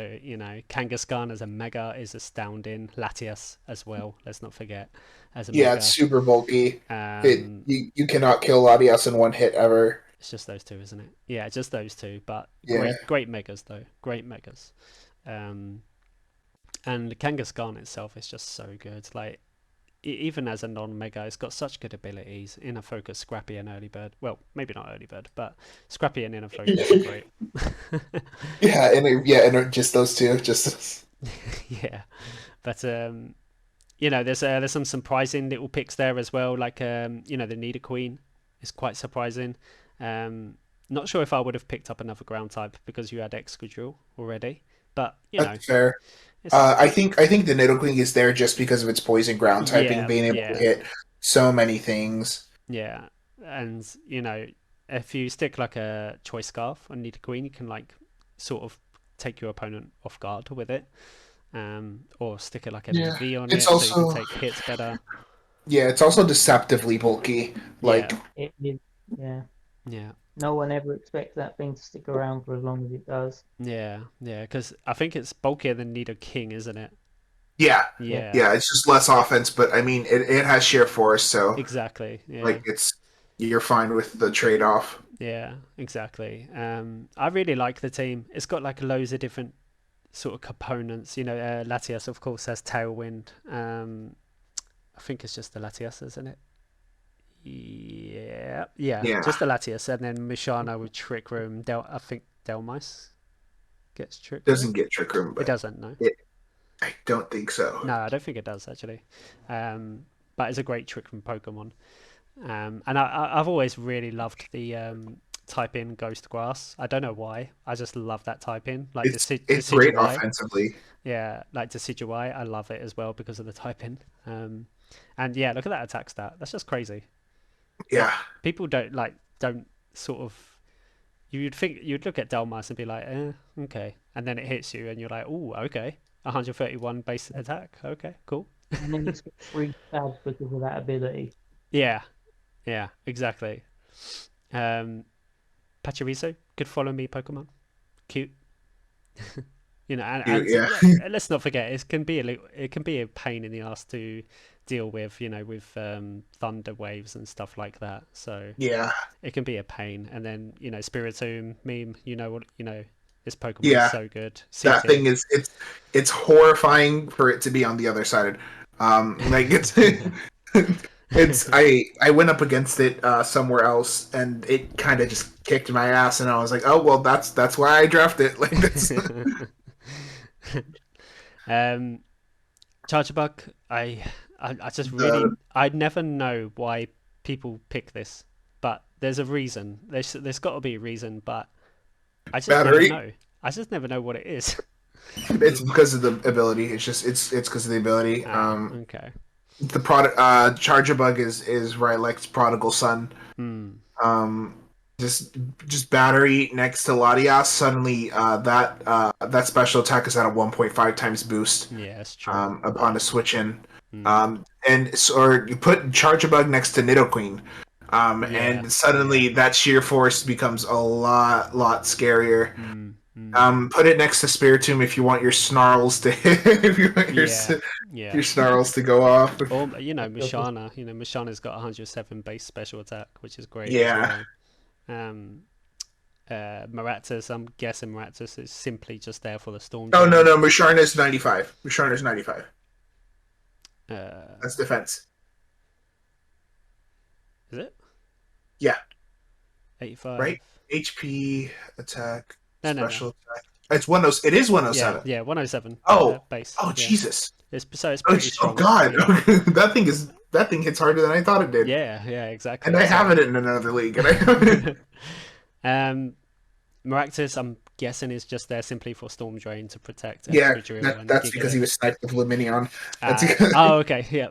Kangaskhan as a mega is astounding. Latias as well, let's not forget, as a Yeah, it's mega. super bulky. It Um, you cannot kill Latias in one hit ever. it's just those two, isn't it? Yeah, just those two. But Yeah. great megas though. Great megas. Um, and Kangaskhan itself is just so good. Like even as a non-mega, it's got such good abilities. Inner Focus, Scrappy, and Early Bird. Well, maybe not Early Bird, but Scrappy and Inner Focus are great. Just those two. Just Yeah, but there's some surprising little picks there as well. Like the Nidoqueen is quite surprising. Um, Not sure if I would have picked up another ground type because you had Excadrill already, but that's fair. it's I think the Nidoqueen is there just because of its poison ground typing, yeah, being able to yeah. hit so many things. Yeah, and if you stick like a choice scarf on Nidoqueen, you can like sort of take your opponent off guard with it, or stick it like an Yeah, NV on it's it so you can also take hits better. it's also deceptively bulky. Yeah, Like It is, yeah. yeah, No one ever expects that thing to stick around for as long as it does. yeah. Because I think it's bulkier than Nidoking, isn't it? yeah, Yeah, Yeah, yeah, it's just less offense, but I mean it has sheer force, so exactly. Yeah, like you're fine with the trade off. yeah, exactly. I really like the team. It's got like loads of different sort of components. Latias, of course, has Tailwind. I think it's just the Latias, isn't it? Yeah, Yeah, just the Latias, and then Mishana with Trick Room. I think Delmice gets Trick doesn't Room. get Trick Room, It but doesn't, no. I don't think so. No, I don't think it does actually. But it's a great Trick Room Pokemon. And I've always really loved the type in Ghost Grass. I don't know why. I just love that type in, like It's great Decidueye. offensively. Yeah, like Decidueye. I love it as well because of the type in. And yeah, look at that attack stat. That's just crazy. Like Yeah, people don't sort of you'd look at Delmas and be like, okay, and then it hits you and you're like, oh, okay, 131 base attack, okay, cool. and then it's got free stabs because of that ability. Yeah, yeah, exactly. Um, Pachirisu, good follow me Pokemon, cute. You know, Yeah, let's not forget it can be a pain in the ass to deal with, you know, with thunder waves and stuff like that. So yeah, it can be a pain. And then, you know, Spiritomb meme, you know what, you know, this Pokemon is yeah. so good. C That tier. thing is it's horrifying for it to be on the other side. Like it's it's I went up against it somewhere else and it kind of just kicked my ass and I was like, oh well, that's why I drafted it. Like this. um, Chargebug, I just really, The I never know why people pick this, but there's a reason. There's got to be a reason, but I just never battery. know. I just never know what it is. It's because of the ability. It's just it's because of the ability. Ah, okay. The product Charger Bug is Rylek's prodigal son. Hmm. Um, just just battery next to Latias. Suddenly, that special attack is at a 1.5 times boost. Yeah, that's true. Upon a switch in. Hmm. Or you put Charger Bug next to Nidoqueen. Yeah, And yeah. suddenly that sheer force becomes a lot scarier. Hmm. Hmm. Put it next to Spiritomb if you want your snarls to if you want Yeah, your yeah. snarls to go off. Or you know, I've got this. Mushana. You know, Mushana's got 107 base special attack, which is great as Yeah. well. Um, Maratus, I'm guessing Maratus is simply just there for the Storm Oh no Drain. no Musharna's 95. Musharna's 95. Uh, That's defense. is it Yeah, 85? right. HP attack No, no, no. special attack. It's 10. It is Yeah, 107. yeah, 107 Oh base. oh Yeah, Jesus. it's Oh, pretty oh strong. God. Yeah, That thing hits harder than I thought it did. yeah, yeah, And exactly. I So, have it in another league. And I have it. um, Maractus, I'm guessing is just there simply for Storm Drain to protect Yeah, Excadrill and that's because he was Gigalith. sniped with Luminion. That's because, Oh, okay, yeah,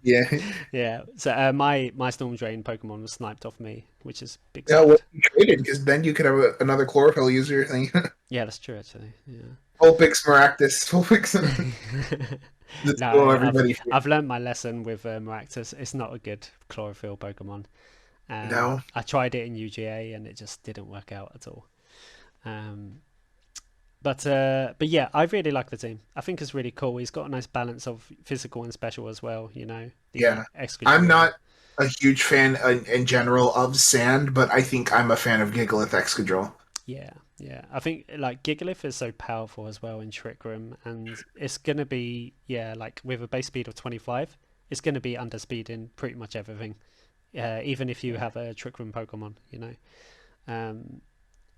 yeah. yeah. So my Storm Drain Pokemon was sniped off me, which is big Yeah, well, sad. you traded because then you could have another chlorophyll user thing. Yeah, that's true actually. Yeah. Vulpix Maractus. Vulpix. Let's No, go, everybody. I've learned my lesson with Maractus. It's not a good chlorophyll Pokemon. No. I tried it in UGA and it just didn't work out at all. Um, but yeah, I really like the team. I think it's really cool. He's got a nice balance of physical and special as well. You know, the Yeah. I'm Excadrill. not a huge fan in general of Sand, but I think I'm a fan of Gigalith Excadrill. Yeah, yeah. I think like Gigalith is so powerful as well in Trick Room, and it's gonna be yeah like with a base speed of 25, it's gonna be underspeed in pretty much everything. Even if you Yeah, have a Trick Room Pokemon, you know. Um,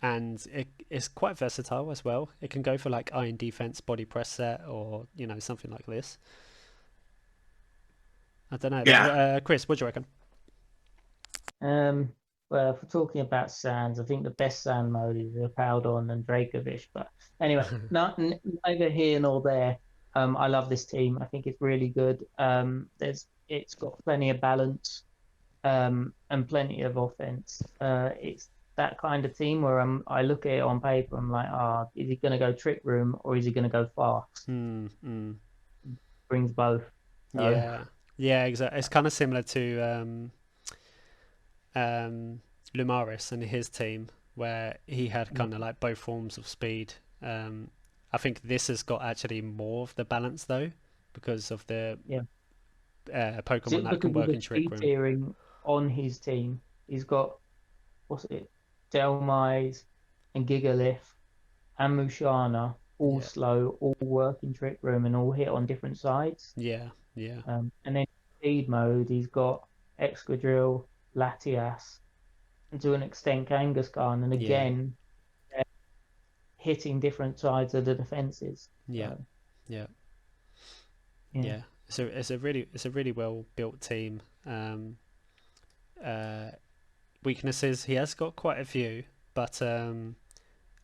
and it's quite versatile as well. It can go for like Iron Defense, Body Press set, or you know something like this. I don't know. Like, Yeah. Chris, what do you reckon? Um, well, if we're talking about sands, I think the best sand mode is Powdon and Dracovish. But anyway, neither here nor there. I love this team. I think it's really good. It's got plenty of balance, and plenty of offense. It's that kind of team where I look at it on paper, I'm like, is he going to go trick room or is he going to go fast? Hmm. Hmm. Brings both. So Yeah. Yeah. Exactly. It's kind of similar to Lumaris and his team, where he had kind of like both forms of speed. I think this has got actually more of the balance though, because of the yeah, Pokemon that can because of work the in Trick speed Room. tiering on his team, he's got what's it, Delmise and Gigalith and Mushana, all Yeah. slow, all work in trick room and all hit on different sides. Yeah. Yeah. And then speed mode, he's got Excadrill, Latias, and to an extent Kangaskhan, and Yeah. again hitting different sides of the defenses. Yeah. So Yeah. yeah, Yeah. So it's a really well built team. Uh, Weaknesses, he has got quite a few, but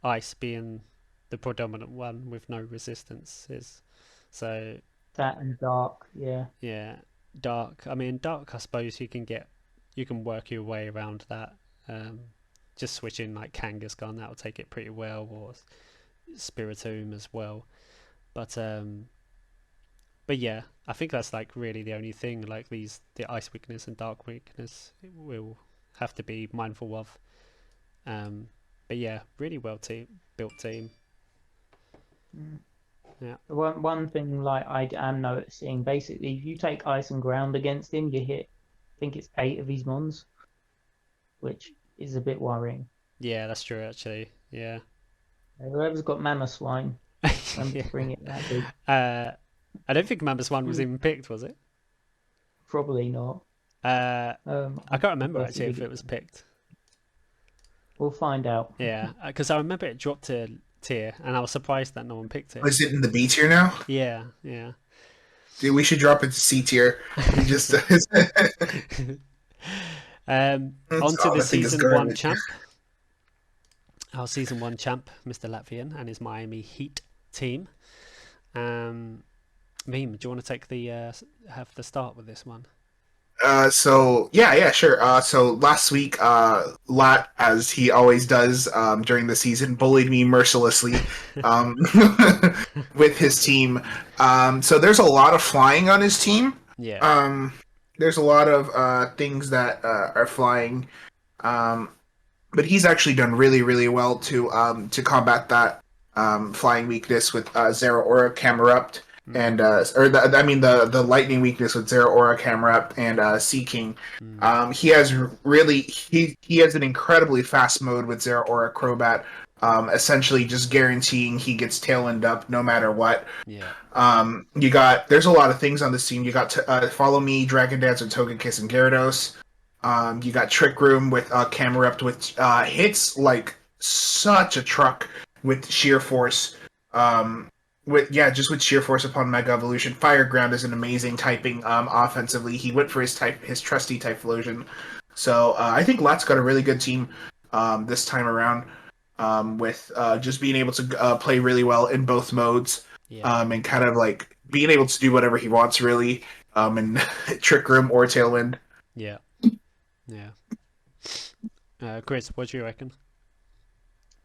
ice being the predominant one with no resistance is so that and dark, yeah, yeah. Dark, I mean dark, I suppose you can work your way around that. um just switching like Kangaskhan, that'll take it pretty well, or Spiritomb as well. But um but yeah, I think that's like really the only thing, like the ice weakness and dark weakness will have to be mindful of. um but yeah, really well built team. Mm. Yeah. One thing like I am noticing, basically, if you take ice and ground against him, you hit, I think it's 8 of his mons, which is a bit worrying. Yeah, that's true actually. Yeah. Whoever's got Mammoth Swine, remember Yeah. to bring it that week. I don't think Mambus one was Mm, even picked, was it? Probably not. Uh, I I can't remember actually if personally, it was picked. we'll find out. Yeah, because I remember it dropped a tier, and I was surprised that no one picked it. Is it in the B tier now? Yeah, yeah. Dude, we should drop it to C tier. We just On to the I think it's season one garbage. champ. Our season one champ, Mr. Latvian, and his Miami Heat team. Meme, do you want to take the have the start with this one? So yeah, sure. So last week, Lat, as he always does, during the season, bullied me mercilessly, um, with his team. So there's a lot of flying on his team. Yeah, Um, there's a lot of things that are flying. Um, but he's actually done really, really well to combat that flying weakness with Zero Aura Camerupt and I mean the lightning weakness with Zero Aura Camerupt and Sea King. He has he has an incredibly fast mode with Zero Aura Crobat, essentially just guaranteeing he gets tail end up no matter what. yeah, There's a lot of things on this team. You got Follow Me, Dragon Dance with Togekiss and Gyarados. You got Trick Room with Camerupt, which hits like such a truck with sheer force. Just with sheer force upon Mega Evolution. Fire Ground is an amazing typing offensively. He went for his trusty Typhlosion. So I think Lat's got a really good team this time around, with just being able to play really well in both modes, yeah, and kind of like being able to do whatever he wants really, in Trick Room or Tailwind. yeah, yeah. Chris, what do you reckon?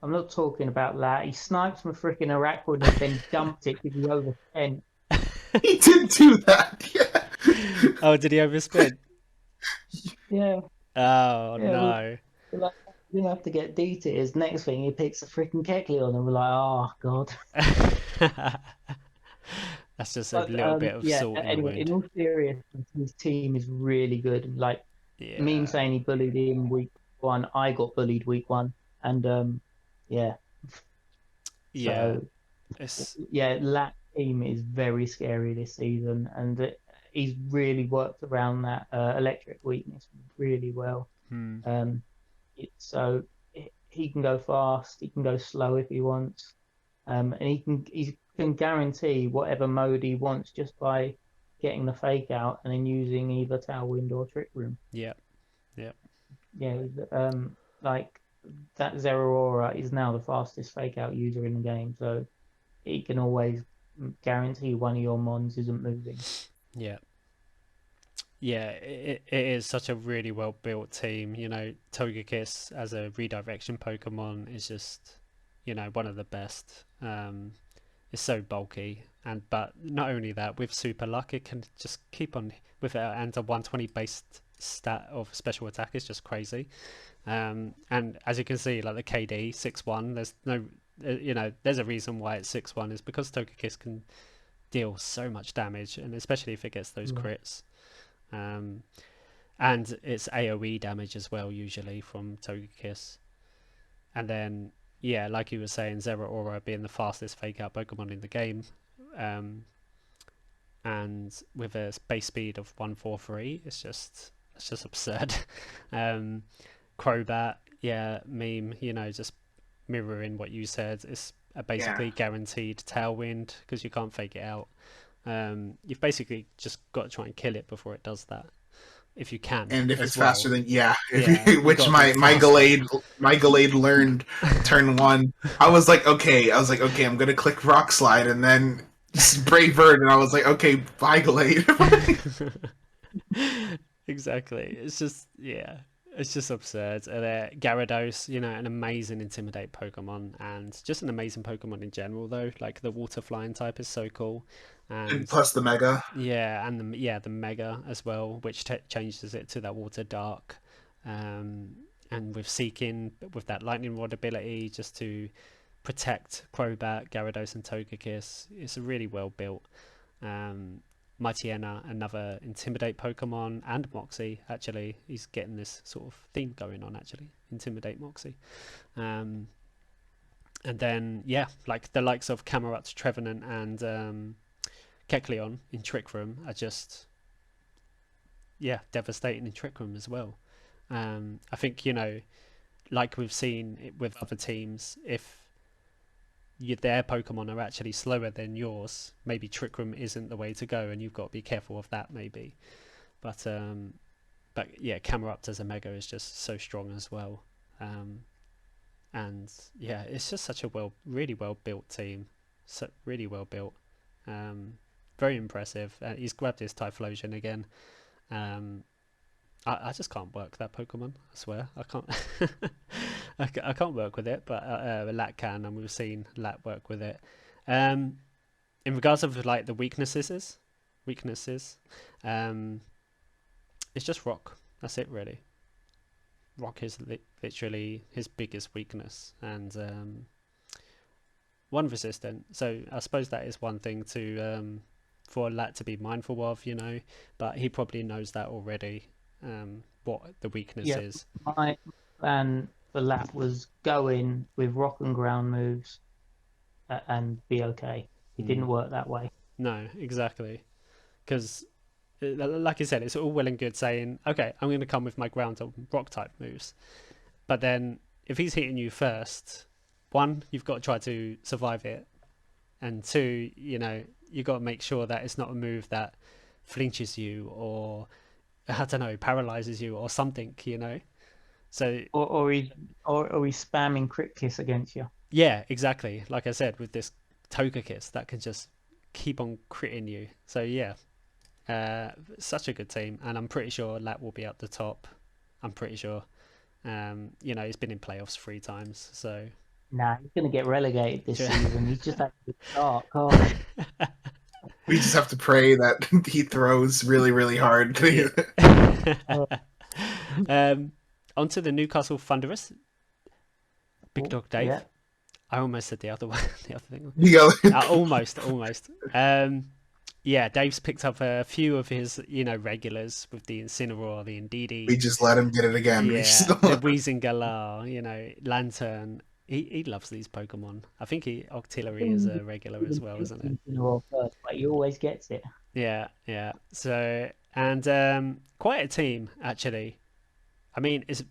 I'm not talking about that. He sniped my freaking Araquanid, then dumped it because he overspent. He did do that. Yeah. Oh, did he overspin? Yeah, Oh yeah. no. We're like, you didn't have to get D tiers. Next thing, he picks a freaking Kecleon, and we're like, oh god. That's just a But little bit of yeah. salt in the Anyway, in wound. all seriousness, his team is really good. And like Meme Yeah, saying he bullied him week one, I got bullied week one, and yeah. yeah. So It's yeah, Lat team is very scary this season, and he's really worked around that electric weakness really well. hmm, Um, so he can go fast, he can go slow if he wants, and he can guarantee whatever mode he wants just by getting the fake out and then using either Tailwind or Trick Room. yeah, yeah, Yeah, like that Zero Aura is now the fastest fake out user in the game, so he can always guarantee one of your mons isn't moving. yeah. Yeah, it is such a really well built team. You know, Togekiss as a redirection Pokemon is just, one of the best. It's so bulky, but not only that, with Super Luck, it can just keep on with it, and a 120 based stat of special attack is just crazy. And as you can see, like the KD 6-1, there's no, there's a reason why it's 6-1 is because Togekiss can deal so much damage, and especially if it gets those Yeah. crits. Um, and it's AoE damage as well, usually from Togekiss. And then, yeah, like you were saying, Zero Aura being the fastest fake out Pokemon in the game, um, and with a base speed of 143, it's just absurd. um, Crobat, yeah, Meme, just mirroring what you said, it's a Yeah. basically guaranteed Tailwind because you can't fake it out. You've basically just got to try and kill it before it does that, if you can And if as it's faster well. than Yeah, you which got to be my faster. Gallade learned turn one. I was like, okay, I'm gonna click Rock Slide and then Brave Bird, and I was like, okay, bye Gallade. Exactly. It's just absurd. Gyarados, an amazing Intimidate Pokemon, and just an amazing Pokemon in general. Though, like the Water Flying type is so cool, And and plus the Mega. yeah, and the Mega as well, which changes it to that Water Dark, and with Seeking with that Lightning Rod ability, just to protect Crobat, Gyarados, and Togekiss. It's really well built. Mightyena, another Intimidate Pokemon, and Moxie. Actually, he's getting this sort of theme going on. Actually, Intimidate Moxie. And then like the likes of Camerupt, Trevenant, and Kecleon in Trick Room are just devastating in Trick Room as well. I think, like we've seen with other teams, if their Pokemon are actually slower than yours, maybe Trick Room isn't the way to go, and you've got to be careful of that maybe. But yeah, Camerupt as a Mega is just so strong as well. And yeah, it's just such a really well built team. So really well built. Very impressive. He's grabbed his Typhlosion again. I just can't work that Pokemon. I swear, I can't. I can't work with it, but Lat can, and we've seen Lat work with it. In regards of like the weaknesses, it's just Rock. That's it, really. Rock is literally his biggest weakness, and one resistant. So I suppose that is one thing to for Lat to be mindful of, but he probably knows that already. What the weakness is. My plan for Lat was go in with rock and ground moves and be okay. It didn't work that way. No, exactly. Because, like I said, it's all well and good saying, okay, I'm going to come with my ground or rock type moves. But then, if he's hitting you first, one, you've got to try to survive it. And two, you've got to make sure that it's not a move that flinches you or, I don't know, paralyzes you or something, So or he's spamming Crit Kiss against you. Yeah, exactly. Like I said, with this Togekiss that can just keep on critting you. So yeah, such a good team, and I'm pretty sure Lat will be at the top. I'm pretty sure. He's been in playoffs 3 times, so. Nah, he's gonna get relegated this season. He's just had to start, God. We just have to pray that he throws really, really hard. Onto the Newcastle Thunderous. Big Dog Dave. Yeah. I almost said the other one, the other thing. Almost. Yeah, Dave's picked up a few of his, regulars with the Incineroar, the Indeedee. We just let him get it again. Yeah, the Weezing, Lantern. He loves these Pokemon. I think Octillery is a regular as well, isn't it? Incineroar first, but he always gets it. Yeah. So, and quite a team, actually. I mean, it's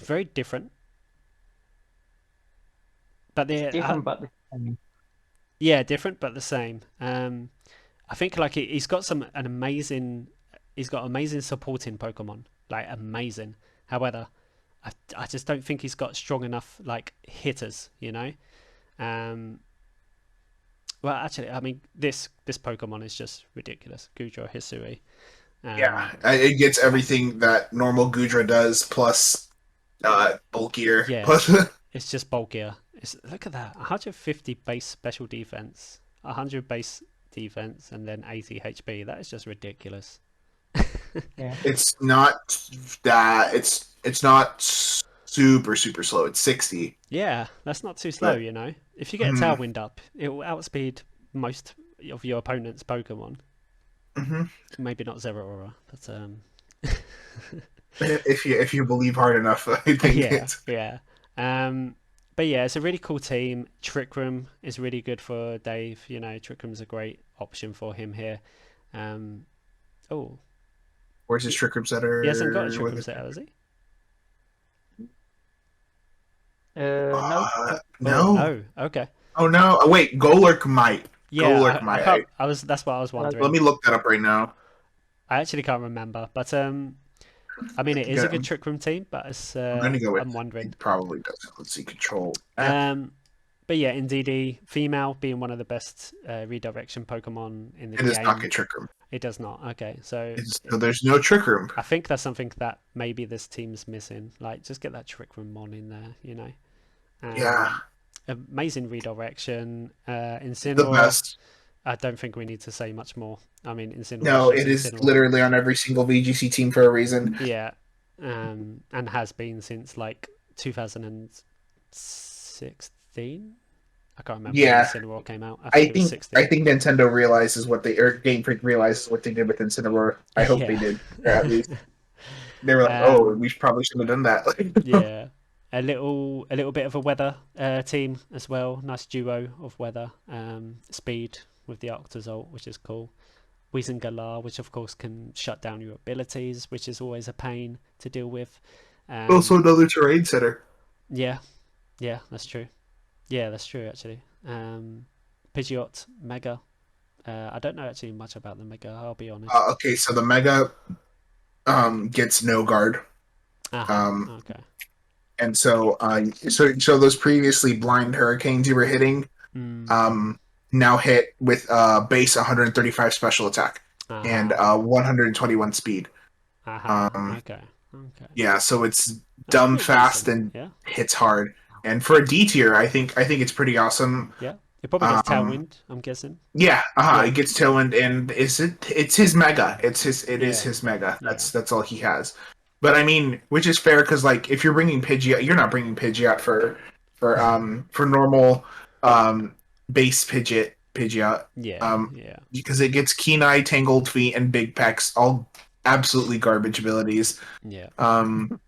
very different. But they're different, but the same. Yeah, different but the same. I think like he's got amazing supporting Pokemon, like amazing. However, I just don't think he's got strong enough like hitters, Well, actually, I mean this Pokemon is just ridiculous. Gudra Hisui. It gets everything that normal Gudra does plus bulkier. Yeah, it's just bulkier. Look at that, 150 base special defense, 100 base defense, and then 80 HP. That is just ridiculous. Yeah. It's not that. It's not super slow. It's 60. Yeah, that's not too slow, If you get a Tailwind up, it will outspeed most of your opponent's Pokemon. Maybe not Zeraora, but if you believe hard enough, I think. Yeah. But yeah, it's a really cool team. Trick Room is really good for Dave. Trick Room's a great option for him here. Where's his Trick Room setter? He hasn't got a Trick Room setter, has he? No. No. Oh, okay. Oh no! Wait, Golurk might. Yeah, Golurk might. That's what I was wondering. Let me look that up right now. I actually can't remember, but I mean, it is a good Trick Room team, but it's, I'm wondering. It probably does. Let's see, control. But yeah, Indeedee, female, being one of the best redirection Pokemon in the game. It does not get Trick Room. It does not. Okay, so there's no Trick Room. I think that's something that maybe this team's missing. Like, just get that Trick Room mon in there, Yeah. Amazing redirection. Incineroar. The best. I don't think we need to say much more. I mean, Incineroar. No, it is literally on every single VGC team for a reason. Yeah, and has been since like 2016, I can't remember when Yeah, Incineroar came out. I I think it was think I 16. think Nintendo realizes what they or Game Freak realizes what they did with Incineroar. I hope they Yeah. did, or at least they were like, "Oh, um, we probably should have done that." yeah. A little bit of a weather team as well. Nice duo of weather. Speed with the Octazalt, which is cool. Galar, which of course can shut down your abilities, which is always a pain to deal with. Also, Um, another terrain setter. yeah, yeah, that's true. Yeah, that's true actually. Pidgeot, Mega. I don't know actually much about the Mega. I'll be honest. Okay, so the Mega gets no guard. Aha. Um, Okay. and so those previously blind hurricanes you were hitting Mm. um, now hit with base 135 special attack and Aha. 121 speed. Aha. Um, Okay. Okay. yeah, so it's That's dumb pretty fast decent. and Yeah. hits hard. And for a D tier, I think it's pretty awesome. Yeah. It probably gets Um, Tailwind, I'm guessing. yeah, Yeah. it gets Tailwind, and it's his mega. It is Yeah. his mega. Yeah. That's all he has. But I mean, which is fair because like if you're bringing Pidgeot, you're not bringing Pidgeot for normal um base Pidgeot Yeah. um Yeah. because it gets Keen Eye, Tangled Feet, and Big Pecs, all absolutely garbage abilities. Yeah. Um,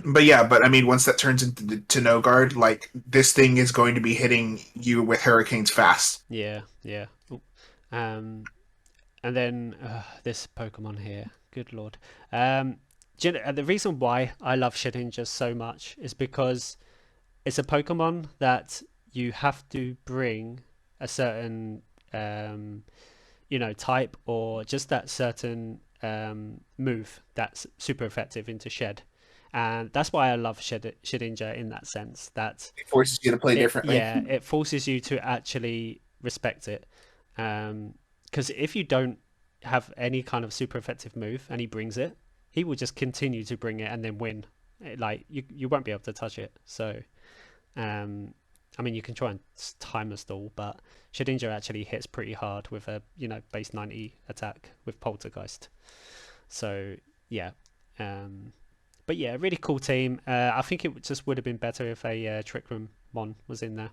but I mean, once that turns into to no guard, like this thing is going to be hitting you with hurricanes fast. Yeah. Yeah. Ooh. Um, and then this Pokemon here. Good lord. The reason why I love Shedinja so much is because it's a Pokemon that you have to bring a certain type or just that certain move that's super effective into Shed. And that's why I love Shedinja in that sense. That It forces you to play it, differently. yeah, it forces you to actually respect it. Because if you don't have any kind of super effective move and he brings it, he will just continue to bring it and then win. Like you won't be able to touch it. So I mean, you can try and timer stall, but Shedinja actually hits pretty hard with a base 90 attack with Poltergeist. So yeah, but yeah, really cool team. I think it just would have been better if a Trick Room Mon was in there.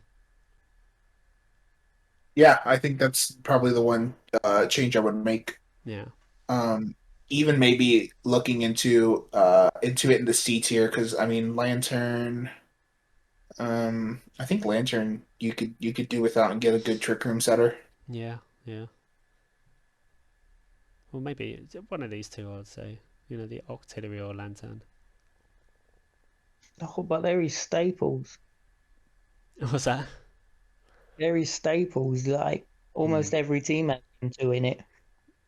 Yeah, I think that's probably the one change I would make. Yeah, Um, Even maybe looking into it in the C tier because I mean Lantern. I think Lantern you could do without and get a good Trick Room setter. yeah, yeah. Well, maybe one of these two, I'd say. The Octillery or Lantern. Oh, but there is staples. What's that? There is staples. Like Hmm. almost every team has them two in it.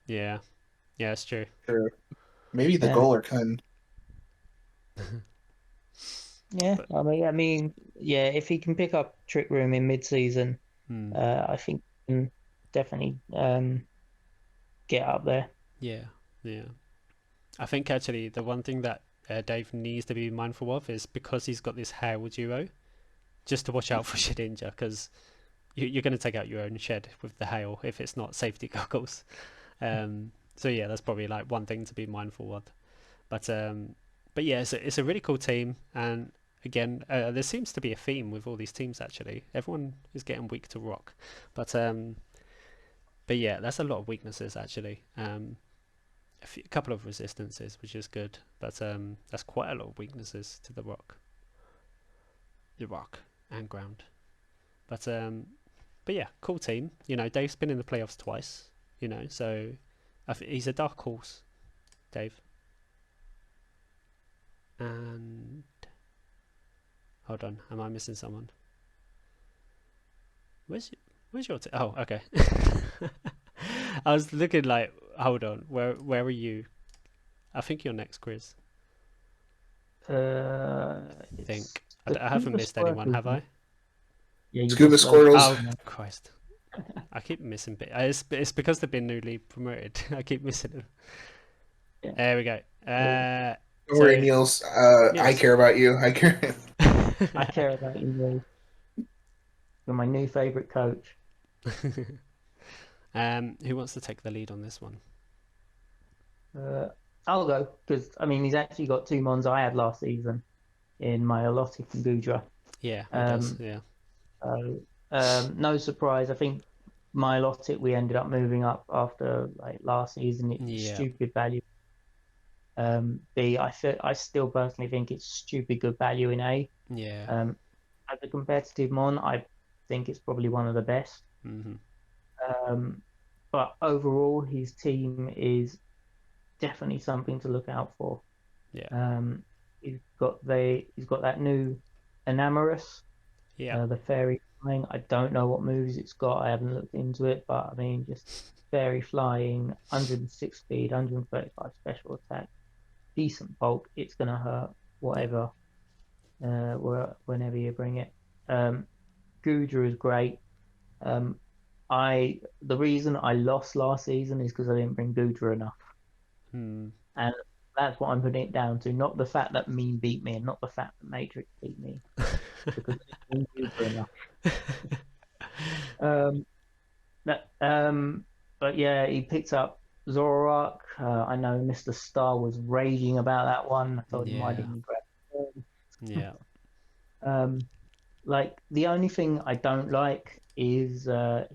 Yeah, yeah, it's true. Or maybe the Um, Goaler can. yeah, But I mean, yeah. If he can pick up Trick Room in mid-season, hmm, I think he can definitely get up there. yeah, yeah. I think actually the one thing that Dave needs to be mindful of is because he's got this hail duo, just to watch out for Shedinja because you're going to take out your own shed with the hail if it's not safety goggles. So yeah, that's probably like one thing to be mindful of. But yeah, it's a really cool team, and again, there seems to be a theme with all these teams. Actually, everyone is getting weak to rock, but yeah, that's a lot of weaknesses actually. A couple of resistances, which is good, but that's quite a lot of weaknesses to the rock and ground. But yeah, cool team. Dave's been in the playoffs twice. So he's a dark horse, Dave. And hold on, am I missing someone? Where's your team? Oh, okay. I was looking like, hold on, where are you? I think you're next, Chris. I It's think the I haven't Scuba missed anyone, Squirtles. have I? Yeah, you've Scuba lost loads. Squirrels. Oh Christ, I keep missing bit. It's because they've been newly promoted. I keep missing them. Yeah. There we go. Don't worry, So Niels. I Niels. care about you. I care. I care about you, Lee. You're my new favorite coach. Who wants to take the lead on this one? Uh, I'll go because I mean he's actually got two mons I had last season in my Elotic and Gudra. Yeah, he does. Um, Yeah. so No surprise. I think Milotic we ended up moving up after like last season. It was Yeah, stupid value. I still personally think it's stupid good value in A. yeah. Um, as a competitive mon, I think it's probably one of the best. Hmm. Um, but overall, his team is definitely something to look out for. Yeah, Um, he's got that new Enamorous, yeah, the fairy flying. I don't know what moves it's got. I haven't looked into it, but I mean, just fairy flying, 106 speed, 135 special attack, decent bulk. It's gonna hurt yeah. whatever, whenever you bring it. Um, Gudra is great. Um, the reason I lost last season is because I didn't bring Gudra enough, Hmm. and that's what I'm putting it down to. Not the fact that Meme beat me, and not the fact that Matrix beat me, because I didn't bring Gudra enough. Um, that, but yeah, he picked up Zoroark. I know Mr. Star was raging about that one. I told him why Yeah, didn't you grab it? yeah. Um, like the only thing I don't like is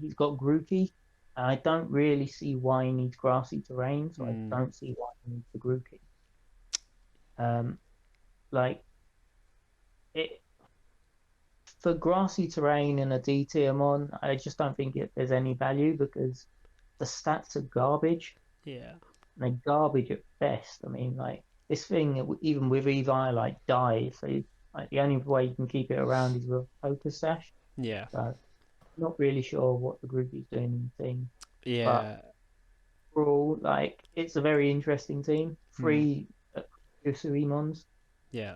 he's got Grookey. I don't really see why he needs grassy terrain, so I Mm. don't see why he needs the Grookey. Um, like it for grassy terrain in a D tier mon, I just don't think there's any value because the stats are garbage. Yeah. They're garbage at best. I mean, like this thing, even with Evi, like dies. So like the only way you can keep it around is with Focus Sash. Yeah. So not really sure what the group is doing in the team, but Yeah. overall, like it's a very interesting team. Mm. Three Suimons, Yeah.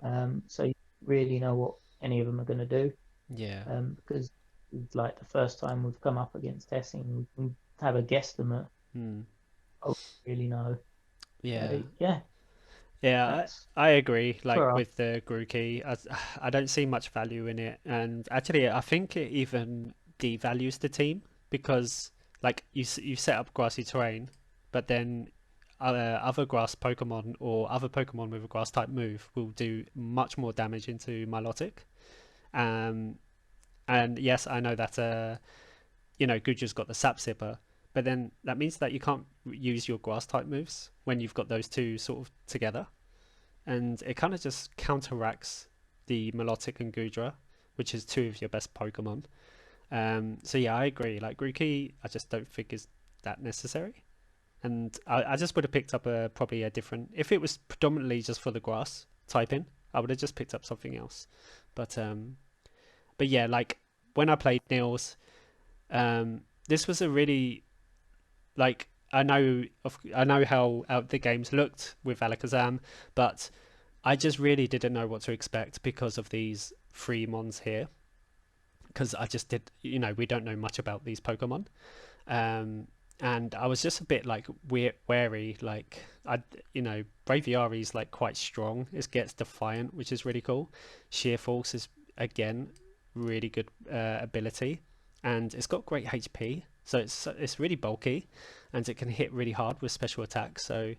so you really know what any of them are going to do. Yeah. Because it's like the first time we've come up against testing, we can have a guesstimate. Mm. Oh, really know. Yeah. So yeah, Yeah, that's I agree. Like for us. with the Grookey, I don't see much value in it, and actually, I think it even devalues the team because like you set up grassy terrain, but then other grass Pokemon or other Pokemon with a grass type move will do much more damage into Milotic. Um, and yes, I know that Guja's got the Sap Sipper, but then that means that you can't use your grass type moves when you've got those two sort of together, and it kind of just counteracts the Milotic and Gudra, which is two of your best Pokemon. So yeah, I agree. Like Grookey, I just don't think is that necessary, and I just would have picked up probably a different. If it was predominantly just for the grass typing, I would have just picked up something else. But but yeah, like when I played Nils, this was a really like I know how the games looked with Alakazam, but I just really didn't know what to expect because of these free mons here. Because I just did, we don't know much about these Pokemon, um, and I was just a bit like wary. Like Braviary's like quite strong. It gets Defiant, which is really cool. Sheer Force is again really good ability, and it's got great HP. So it's really bulky, and it can hit really hard with special attacks. So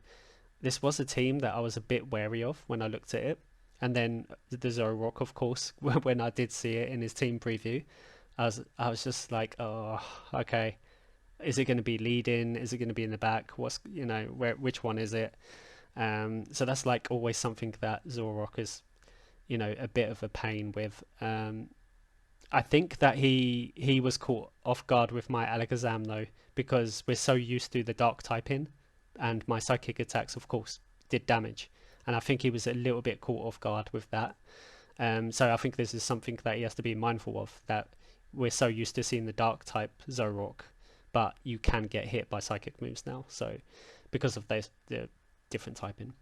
this was a team that I was a bit wary of when I looked at it. And then the Zoroark, of course, when I did see it in his team preview, I was just like, oh, okay. Is it going to be leading? Is it going to be in the back? Which one is it? So that's like always something that Zoroark is, a bit of a pain with. I think that he was caught off guard with my Alakazam though, because we're so used to the dark typing, and my psychic attacks, of course, did damage, and I think he was a little bit caught off guard with that. So I think this is something that he has to be mindful of. That we're so used to seeing the dark type Zoroark, but you can get hit by psychic moves now. So because of the different typing.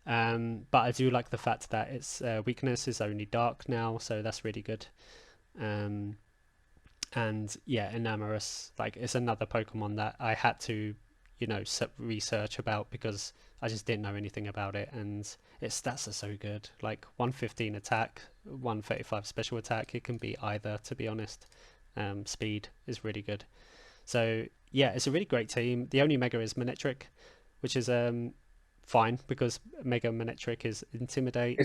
But I do like the fact that its weakness is only dark now, so that's really good. Um, and yeah, Enamorous, like it's another Pokemon that I had to, research about because I just didn't know anything about it, and its stats are so good. Like 115 attack, 135 special attack. It can be either, to be honest. Speed is really good. So yeah, it's a really great team. The only Mega is Manectric, which is fine because Mega Manectric is Intimidate.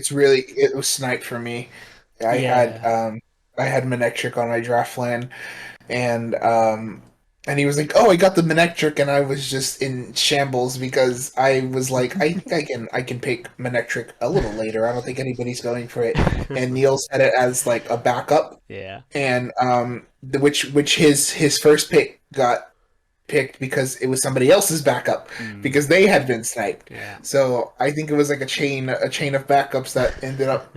It was sniped for me. I had Yeah, I had Manectric on my draft plan, and and he was like, "Oh, I got the Manectric," and I was just in shambles because I was like, "I think I can pick Manectric a little later. I don't think anybody's going for it." And Neil had it as like a backup, Yeah. and which his first pick got picked because it was somebody else's backup Mm. because they had been sniped. Yeah. So I think it was like a chain of backups that ended up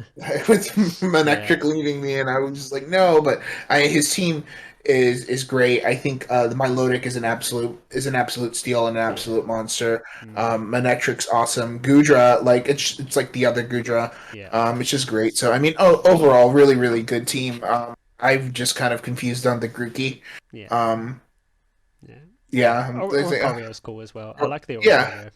with Yeah. Manectric leaving me, and I was just like, no. But his team is great. I think the Milotic is an absolute steal and an absolute monster. Mm. Manectric's awesome. Gudra, like it's like the other Gudra. Yeah. It's just great. So I mean, overall, really really good team. I'm just kind of confused on the Grookey. Yeah. Um, Yeah. Yeah. yeah, Oricorio's cool as well. I like the yeah.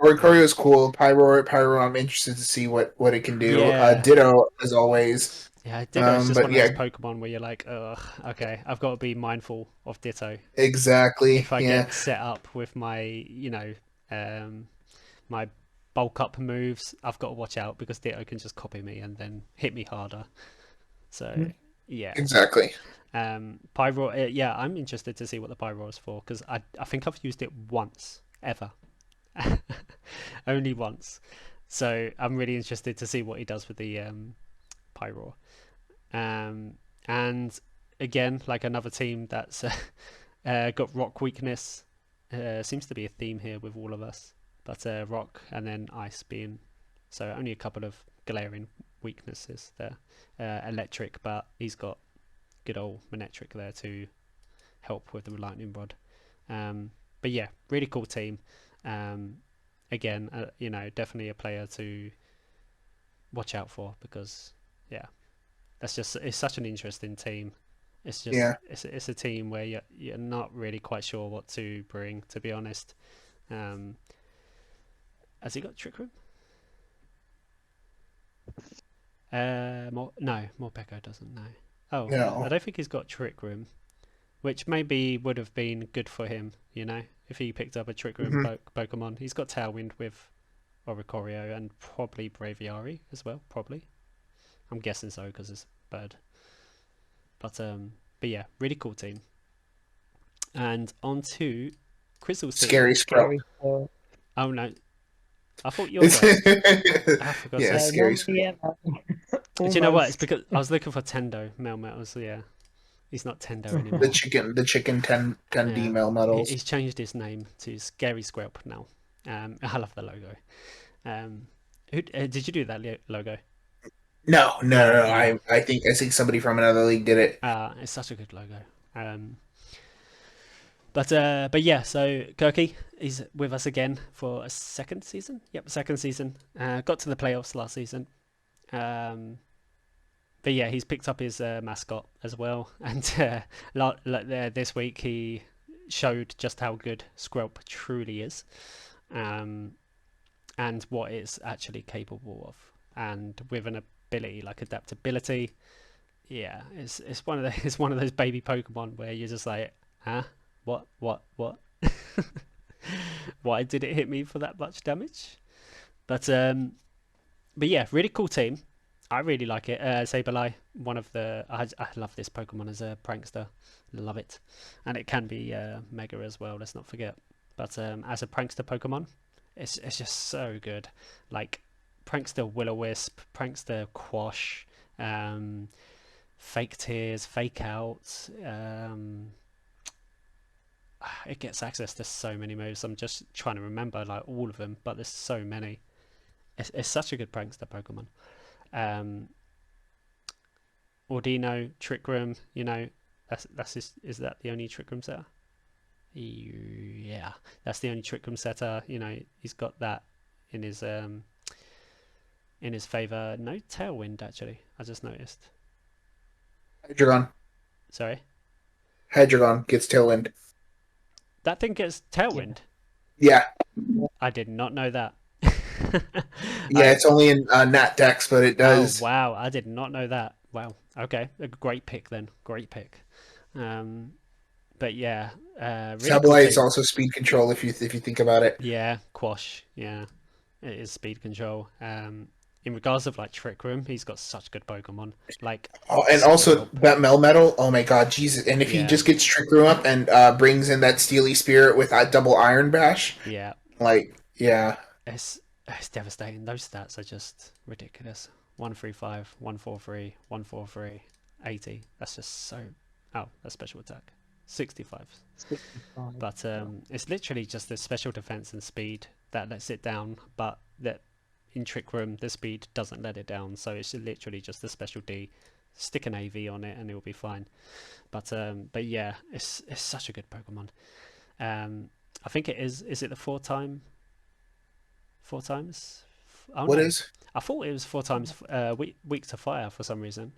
Oricorio. Oricorio is cool. Pyro. I'm interested to see what it can do. Yeah. Ditto as always. Yeah, Ditto is just But one of those yeah, Pokemon where you're like, ugh, okay, I've got to be mindful of Ditto. exactly. If I Yeah, get set up with my, um, my bulk up moves, I've got to watch out because Ditto can just copy me and then hit me harder. So, yeah. exactly. Pyro, yeah, I'm interested to see what the Pyro is for because I think I've used it once, ever. Only once. So I'm really interested to see what he does with the Pyro. And again, like another team that's got rock weakness. Seems to be a theme here with all of us. But rock and then ice being so only a couple of glaring weaknesses there. Electric, but he's got good old Manectric there to help with the lightning rod. But yeah, really cool team. Again, definitely a player to watch out for because yeah, it's such an interesting team. It's just Yeah. it's a team where you're not really quite sure what to bring, to be honest. Um, has he got Trick Room? Morpeko doesn't. No. Oh, I No. don't think he's got Trick Room, which maybe would have been good for him. If he picked up a Trick Room Hmm. Pokemon, he's got Tailwind with Oricorio and probably Braviary as well. Probably, I'm guessing so because it's a bird. But yeah, really cool team. And on to Crystal's team. Scary Sprout. Scary. Oh no, I thought you're first. Ah, for God's Yeah, sake. scary No, Sprout. yeah, Do you know what? It's almost. because I was looking for Tendo Melmetals. Yeah, he's not Tendo The anymore. chicken, the chicken 10 Yeah, D medals. he's changed his name to Scary Squelp now. I love the logo. Did you do that logo? No, no, no, No, no. yeah. I think somebody from another league did it. It's such a good logo. But yeah, so Kirky is with us again for a second season. Yep, second season. Got to the playoffs last season. But yeah, he's picked up his mascot as well, and this week he showed just how good Squelp truly is, and what it's actually capable of, and with an ability like adaptability. Yeah, it's one of it's one of those baby Pokemon where you're just like, huh, what? Why did it hit me for that much damage? But yeah, really cool team. I really like it. Sableye, one of the I love this Pokemon as a prankster, love it, and it can be Mega as well. Let's not forget. But as a prankster Pokemon, it's just so good. Like prankster Will-O-Wisp, prankster Quash, fake tears, fake outs. It gets access to so many moves. I'm just trying to remember like all of them, but there's so many. It's such a good prankster Pokemon. Um, Ordino, Trick Room, is that the only Trick Room setter? Yeah, that's the only Trick Room setter. He's got that in his favor. No Tailwind actually. I just noticed. Hydreigon. Sorry, Hydreigon gets Tailwind. that thing gets Yeah. Tailwind. Yeah, I did not know that. yeah. It's only in Nat Dex, but it Oh does. wow, I did not know that. Wow. Okay, a great pick then. Great pick. Um, but yeah, really cool Sableye is team. also speed control if you think about it. Yeah, Quash. Yeah, it is speed control. in regards of like Trick Room, he's got such good Pokemon. Like Oh, and Steely also Help. that Melmetal. Oh my god, Jesus! And if he Yeah, just gets Trick Room up and brings in that Steely Spirit with that double Iron Bash, yeah. like yeah. It's devastating. Those stats are just ridiculous. 135, 143, 143, 80. That's just so. Oh, that's special attack. 65. 65. But Wow. it's literally just the special defense and speed that lets it down, but that in Trick Room the speed doesn't let it down. So it's literally just the special D. Stick an AV on it and it will be fine. But yeah, it's such a good Pokemon. I think it is. Is it the four times? Oh What no, is? I thought it was four times weak to fire for some reason.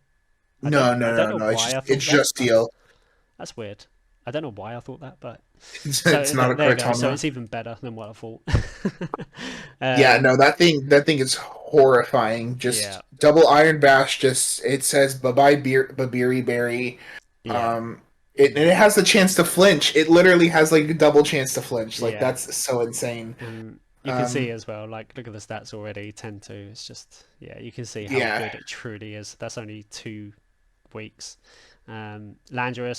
No, I no, don't no, know no. It's why just I it's thought that. just Steel. That's weird. I don't know why I thought that, but It's so not a there you go. So Cortana. it's even better than what I thought. Yeah, no, um, that thing is horrifying. yeah, Just double Iron Bash. Just it says bye bye Babiri Berry. yeah, Um, it has the chance to flinch. It literally has like a double chance to flinch. Like yeah. that's so insane. And you can see Um, as well, like look at the stats already. 10-2. It's just yeah, you can see how yeah, good it truly is. That's only 2 weeks. and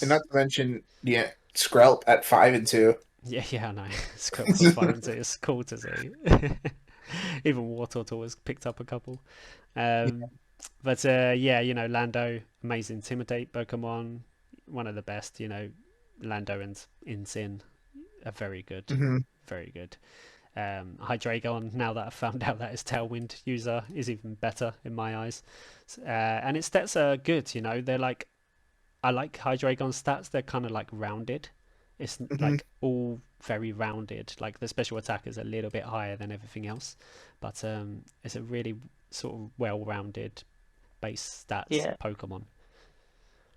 not Landorus. to mention yeah, Skrelp at 5-2. Yeah, yeah, I know. Script at 5-2. It's cool to see. Even War Turtle has picked up a couple. Um, but yeah, Lando, amazing Intimidate Pokemon, one of the best. Lando and Incin are very good, hmm very good. Hydreigon, now that I've found out that his Tailwind user is even better in my eyes, and its stats are good. They're like I like Hydreigon's stats. They're kind of like rounded. It's hmm like all very rounded. Like the special attack is a little bit higher than everything else, but it's a really sort of well-rounded base stats Yeah, Pokemon.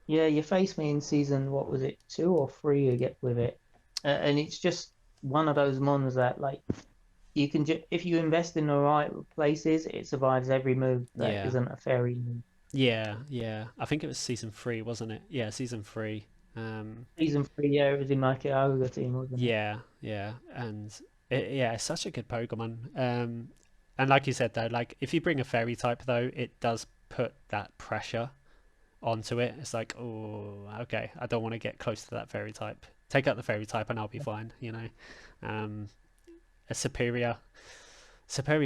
yeah. You faced me in season, what was it, 2 or 3? You get with it, and it's just one of those mons that like you can if you invest in the right places, it survives every move that Yeah, isn't a fairy move. yeah, yeah. I think it was season 3, wasn't it? Yeah, season 3. Season 3, yeah, it was in my Kyogre team, wasn't it? Yeah, yeah, and yeah, it's such a good Pokemon. And like you said though, like if you bring a Fairy type though, it does put that pressure onto it. It's like, oh, okay, I don't want to get close to that Fairy type. Take out the Fairy type and I'll be fine. Um, a Superior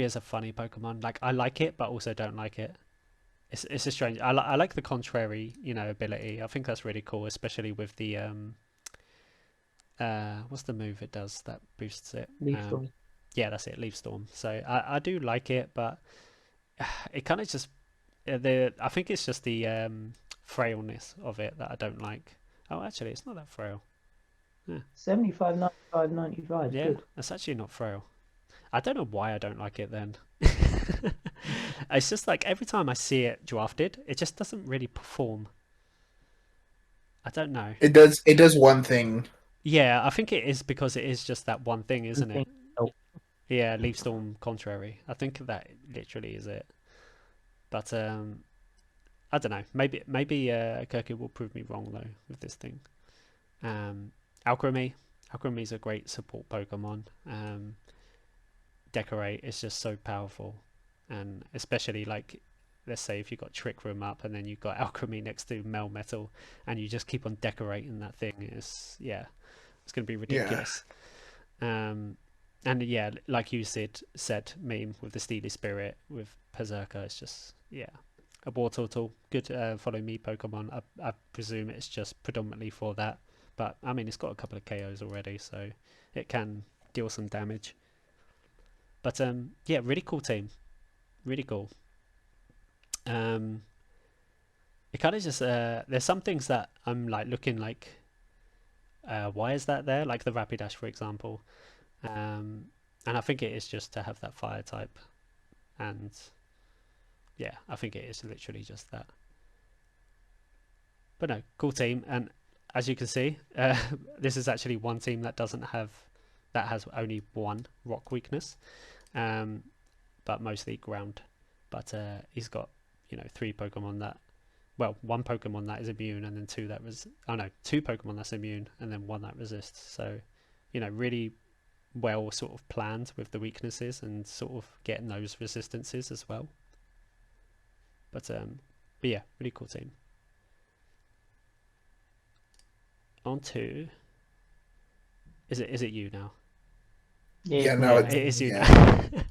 is a funny Pokemon. Like I like it, but also don't like it. It's a strange. I like the contrary, ability. I think that's really cool, especially with the what's the move it does that boosts it? Leaf Storm. Yeah, that's it, Leaf Storm. So I do like it, but it kind of just I think it's just the frailness of it that I don't like. Oh, actually, it's not that frail. Yeah, 75, 95, 95. yeah, Good. it's actually not frail. I don't know why I don't like it then. It's just like every time I see it drafted, it just doesn't really perform. I don't know. It does one thing. Yeah, I think it is because it is just that one thing, One isn't it? thing. Oh, Yeah, Leaf Storm contrary. I think that literally is it. But I don't know. Maybe Kirky will prove me wrong though with this thing. Um, Alchemy. Alchemy is a great support Pokemon. Decorate is just so powerful, and especially like let's say if you got Trick Room up and then you've got Alchemy next to Melmetal, and you just keep on decorating that thing. It's going to be Yeah, ridiculous. Um, and yeah, like you said, meme with the Steely Spirit with Berserker. It's just a War Turtle. Good follow me Pokemon. I presume it's just predominantly for that, but I mean it's got a couple of KOs already, so it can deal some damage. But yeah, really cool team, really cool. Um, it kind of just there's some things that I'm like looking like why is that there? Like the Rapidash, for example. Um, and I think it is just to have that fire type, and yeah, I think it is literally just that. But no, cool team, and as you can see, this is actually one team that has only one rock weakness, um, but mostly ground. But he's got 3 Pokemon that one Pokemon that is immune, and then two Pokemon that's immune, and then one that resists. So really well sort of planned with the weaknesses and sort of getting those resistances as well. But yeah, really cool team. On to, is it you now? Yeah, Yeah, it's no, me. Yeah, it is you yeah. now.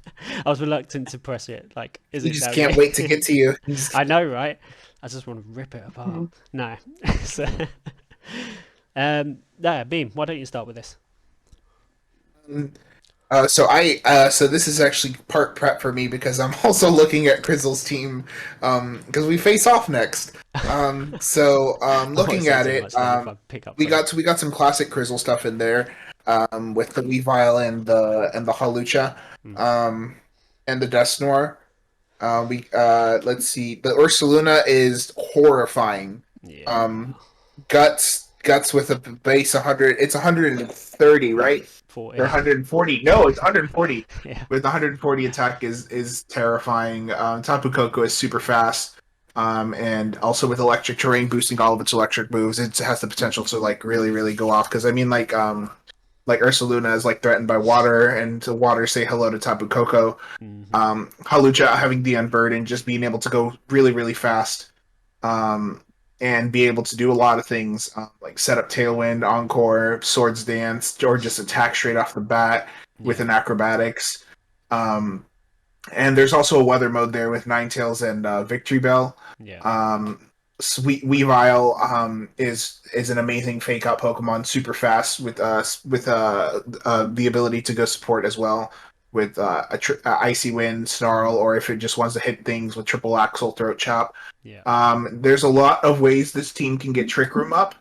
I was reluctant to press it. Like, is You it just now can't you? wait to get to you. You just- I know, right? I just want to rip it apart. Mhm. No. So, no, Beam, why don't you start with this? So this is actually part prep for me because I'm also looking at Crizzle's team because we face off next. I won't Looking say at too it, much then if I pick up we for you. got some classic Crizzle stuff in there with the Weavile and the Halucha Mm. um, and the Dusknoir. We let's see. The Ursaluna is horrifying. Yeah. Um, guts with a base 100. It's 130, right? Or 40. 140. No, it's 140. Yeah. With 140 attack is terrifying. Tapu Koko is super fast. And also with electric terrain boosting all of its electric moves, it has the potential to like really go off. Because I mean, like Ursaluna is like threatened by water, and to water say hello to Tapu Koko. Mm-hmm. Halucha having the unburden, just being able to go really fast, and be able to do a lot of things like set up Tailwind, Encore, Swords Dance, or just attack straight off the bat with Yeah. an acrobatics. Um, and there's also a weather mode there with Ninetales and Victory Bell. Yeah. Sweet Weavile is an amazing fake out Pokemon, super fast with the ability to go support as well with Icy Wind, Snarl, or if it just wants to hit things with Triple Axle, Throat Chop. Yeah. There's a lot of ways this team can get Trick Room up.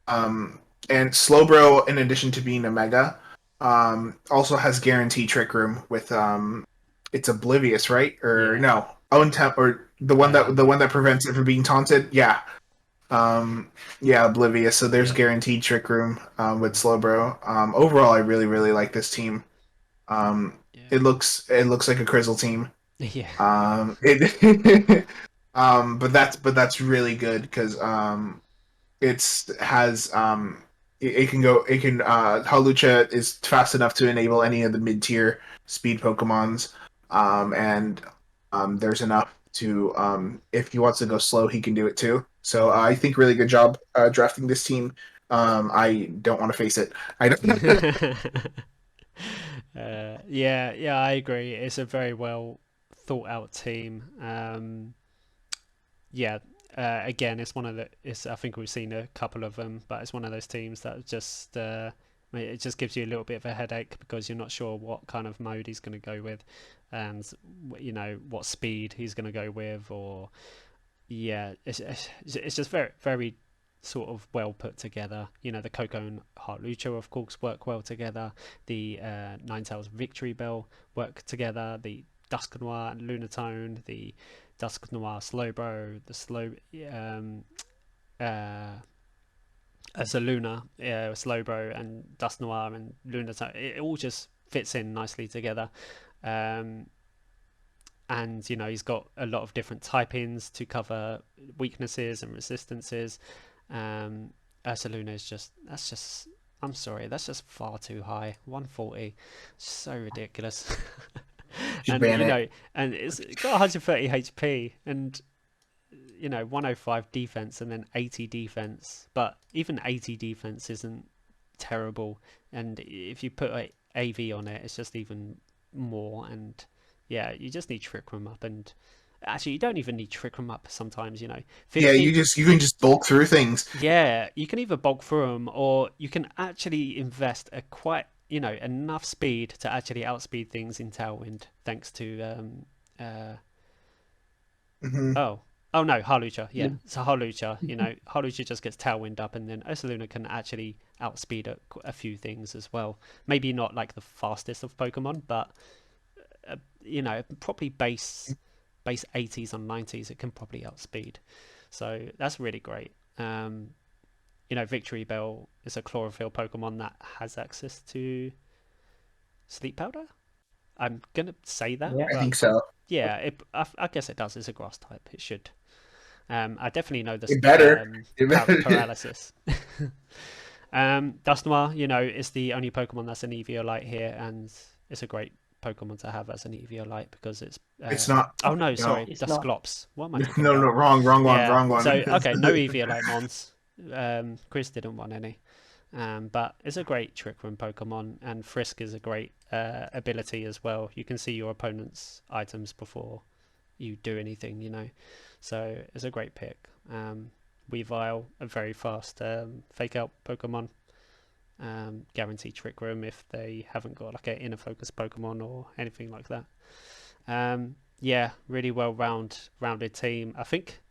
Um, and Slowbro, in addition to being a Mega, also has guaranteed Trick Room with it's Oblivious, right? Or Yeah. no, Own Temp, or the one that prevents it from being taunted. Yeah, yeah, Oblivious. So there's Yeah. guaranteed Trick Room with Slowbro. Overall, I really like this team. Yeah. It looks like a Crizzle team. Yeah. It, but that's really good because it's has it can go it can Halucha is fast enough to enable any of the mid tier speed Pokemons, and there's enough to if he wants to go slow he can do it too. So I think really good job drafting this team. I don't want to face it. I don't. Yeah, I agree. It's a very well thought out team. Yeah, again, it's one of the. It's I think we've seen a couple of them, but it's one of those teams that just it just gives you a little bit of a headache because you're not sure what kind of mode he's going to go with, and what speed he's going to go with, or yeah, it's just very sort of well put together. The Coco and Heart Lucha, of course, work well together. The Ninetales Victory Bell work together. The Dusk Noir and Lunatone, the Dusk Noir Slowbro, the uh, Luna, Slowbro, and Dusk Noir and Lunatone. It all just fits in nicely together. Um, and he's got a lot of different typings to cover weaknesses and resistances. Ursaluna is just I'm sorry, that's just far too high. 140, so ridiculous. Just And ban it. and it's got 130 HP and 105 defense and then 80 defense, but even 80 defense isn't terrible, and if you put a AV on it, it's just even more. And yeah, you just need Trick Room up, and actually you don't even need Trick Room up sometimes. Yeah, 50. you can just bulk through things. Yeah, you can either bulk through them, or you can actually invest a quite enough speed to actually outspeed things in Tailwind, thanks to Hmm. oh no, Halucha. Yeah, so Halucha, Halucha just gets Tailwind up, and then Ursaluna can actually outspeed a few things as well. Maybe not like the fastest of Pokemon, but probably base 80s and 90s, it can probably outspeed. So that's really great. Victory Bell is a chlorophyll Pokemon that has access to sleep powder. I'm gonna say that, Yeah. I but think so. yeah, I guess it does. It's a grass type. It should. I definitely know this It better. It better. paralysis. Dusknoir, is the only Pokemon that's an Eviolite here, and it's a great Pokemon to have as an Eviolite because it's. It's not. Oh no, No, sorry, It's that's not. Glops. What am I no, talking no, about? wrong one, Yeah. wrong one. So okay, no Eviolite Mons. Chris didn't want any. But it's a great Trick Room Pokemon, and Frisk is a great ability as well. You can see your opponent's items before you do anything, you know. So it's a great pick. Weavile, a very fast fake out Pokemon. Guarantee Trick Room if they haven't got like an inner focus Pokemon or anything like that. Yeah, really rounded team. I think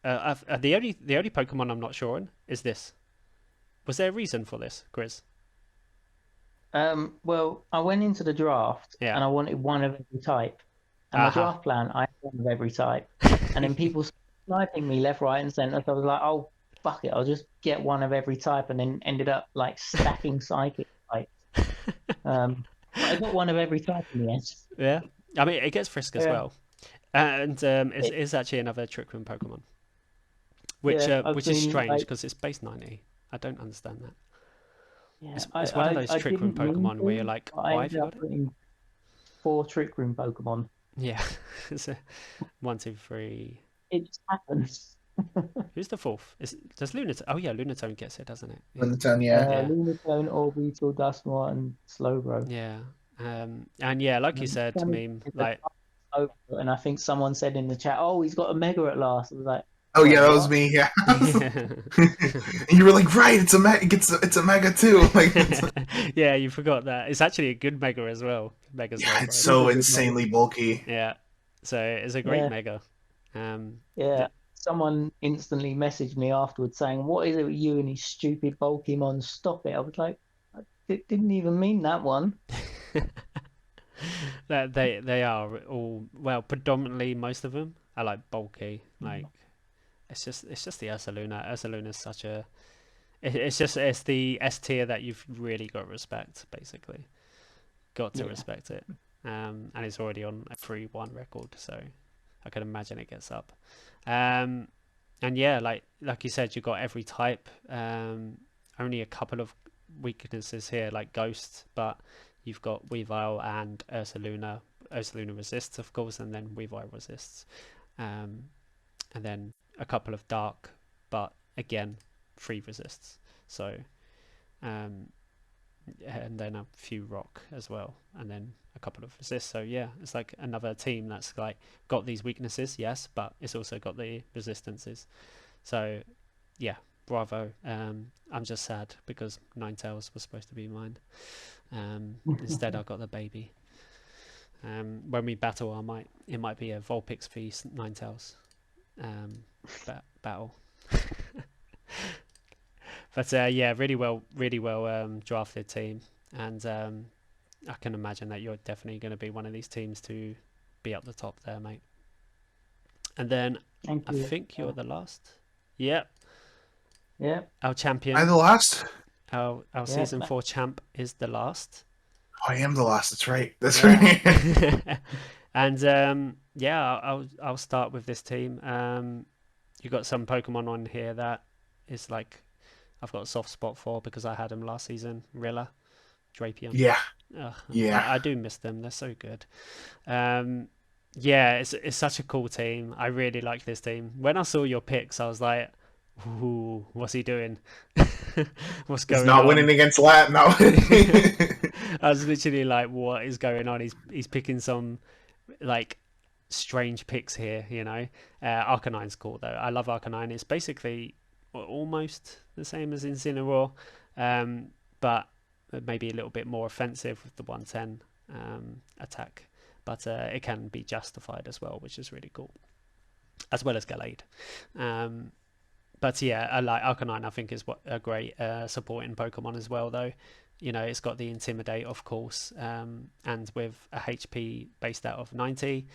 the only Pokemon I'm not sure on is this. Was there a reason for this, Chris? Well, I went into the draft Yeah. and I wanted one of every type. And my Aha. draft plan, I had one of every type. And then people sniping me left, right, and center. So I was like, oh, fuck it. I'll just get one of every type. And then ended up like stacking psychic types. But I got one of every type in the end. Yeah. I mean, it gets Frisk as Yeah. well. And It, it's actually another Trick Room Pokemon, which I've is been strange like, because it's base 90. I don't understand that. yeah, It's one of those I Trick Room didn't mean Pokemon where you're to, like, but I why have ended you up got it? putting 4 Trick Room Pokemon. Yeah. It's a 1, 2, 3. It just happens. Who's the fourth? Does Lunatone? Oh yeah, Lunatone gets it, doesn't it? in Yeah. the town, yeah. Yeah. Lunatone, Orbeetle, Duskmore, and Slowbro. Yeah. And yeah, like you said, Funny Meme, is that like and I think someone said in the chat, "Oh, he's got a mega at last." I was like, Oh "Wait, yeah, that was what?" me. Yeah. yeah. And you were like, right, it's a mega. It's a mega too. Like, Yeah, you forgot that. It's actually a good mega as well. Mega yeah, it's Slowbro. It is so a good mega. insanely bulky. Yeah. So it's a great Yeah, mega. Um, yeah. th- Someone instantly messaged me afterwards saying, "What is it with you and these stupid Pokemon? Stop it!" I was like, "I didn't even mean that one." that they are all well, predominantly most of them are like bulky. Like it's just the Ursaluna. Ursaluna's such a it's the S tier that you've really got to respect, basically. Got to Yeah. respect it. And it's already on a 3-1 record, so I can imagine it gets up. And yeah, like you said, you've got every type. Only a couple of weaknesses here, like Ghost, but you've got Weavile and Ursaluna. Ursaluna resists, of course, and then Weavile resists. Um, and then a couple of Dark, but again, 3 resists. So, um, and then a few Rock as well, and then a couple of resists. So yeah, it's like another team that's like got these weaknesses, yes, but it's also got the resistances. So yeah, bravo. I'm just sad because Ninetales was supposed to be mine. Instead, I got the baby. When we battle, it might be a Vulpix v Ninetales battle. But yeah, really well drafted team, and I can imagine that you're definitely going to be one of these teams to be up the top there, mate. And then Thank I you. think you're the last. Yep, Yeah, our Am I champion, the last? our yeah. season 4 champ is the last. Oh, I am the last. That's right. That's Yeah. right. And yeah, I'll start with this team. You got some Pokemon on here that is like I've got a soft spot for because I had him last season. Rilla, Drapion. Yeah. Ugh, Yeah. I do miss them. They're so good. Yeah, it's such a cool team. I really like this team. When I saw your picks, I was like, "Ooh, what's he doing? What's It's going not on?" winning against Lat. Not winning. I was literally like, "What is going on?" He's picking some like strange picks here, you know. Arcanine's cool though. I love Arcanine. It's basically almost the same as Incineroar, but maybe a little bit more offensive with the 110 attack. But it can be justified as well, which is really cool, as well as Gallade. But yeah, I like Arcanine. I think is a great supporting Pokemon as well, though. You know, it's got the Intimidate, of course, and with a HP based out of 90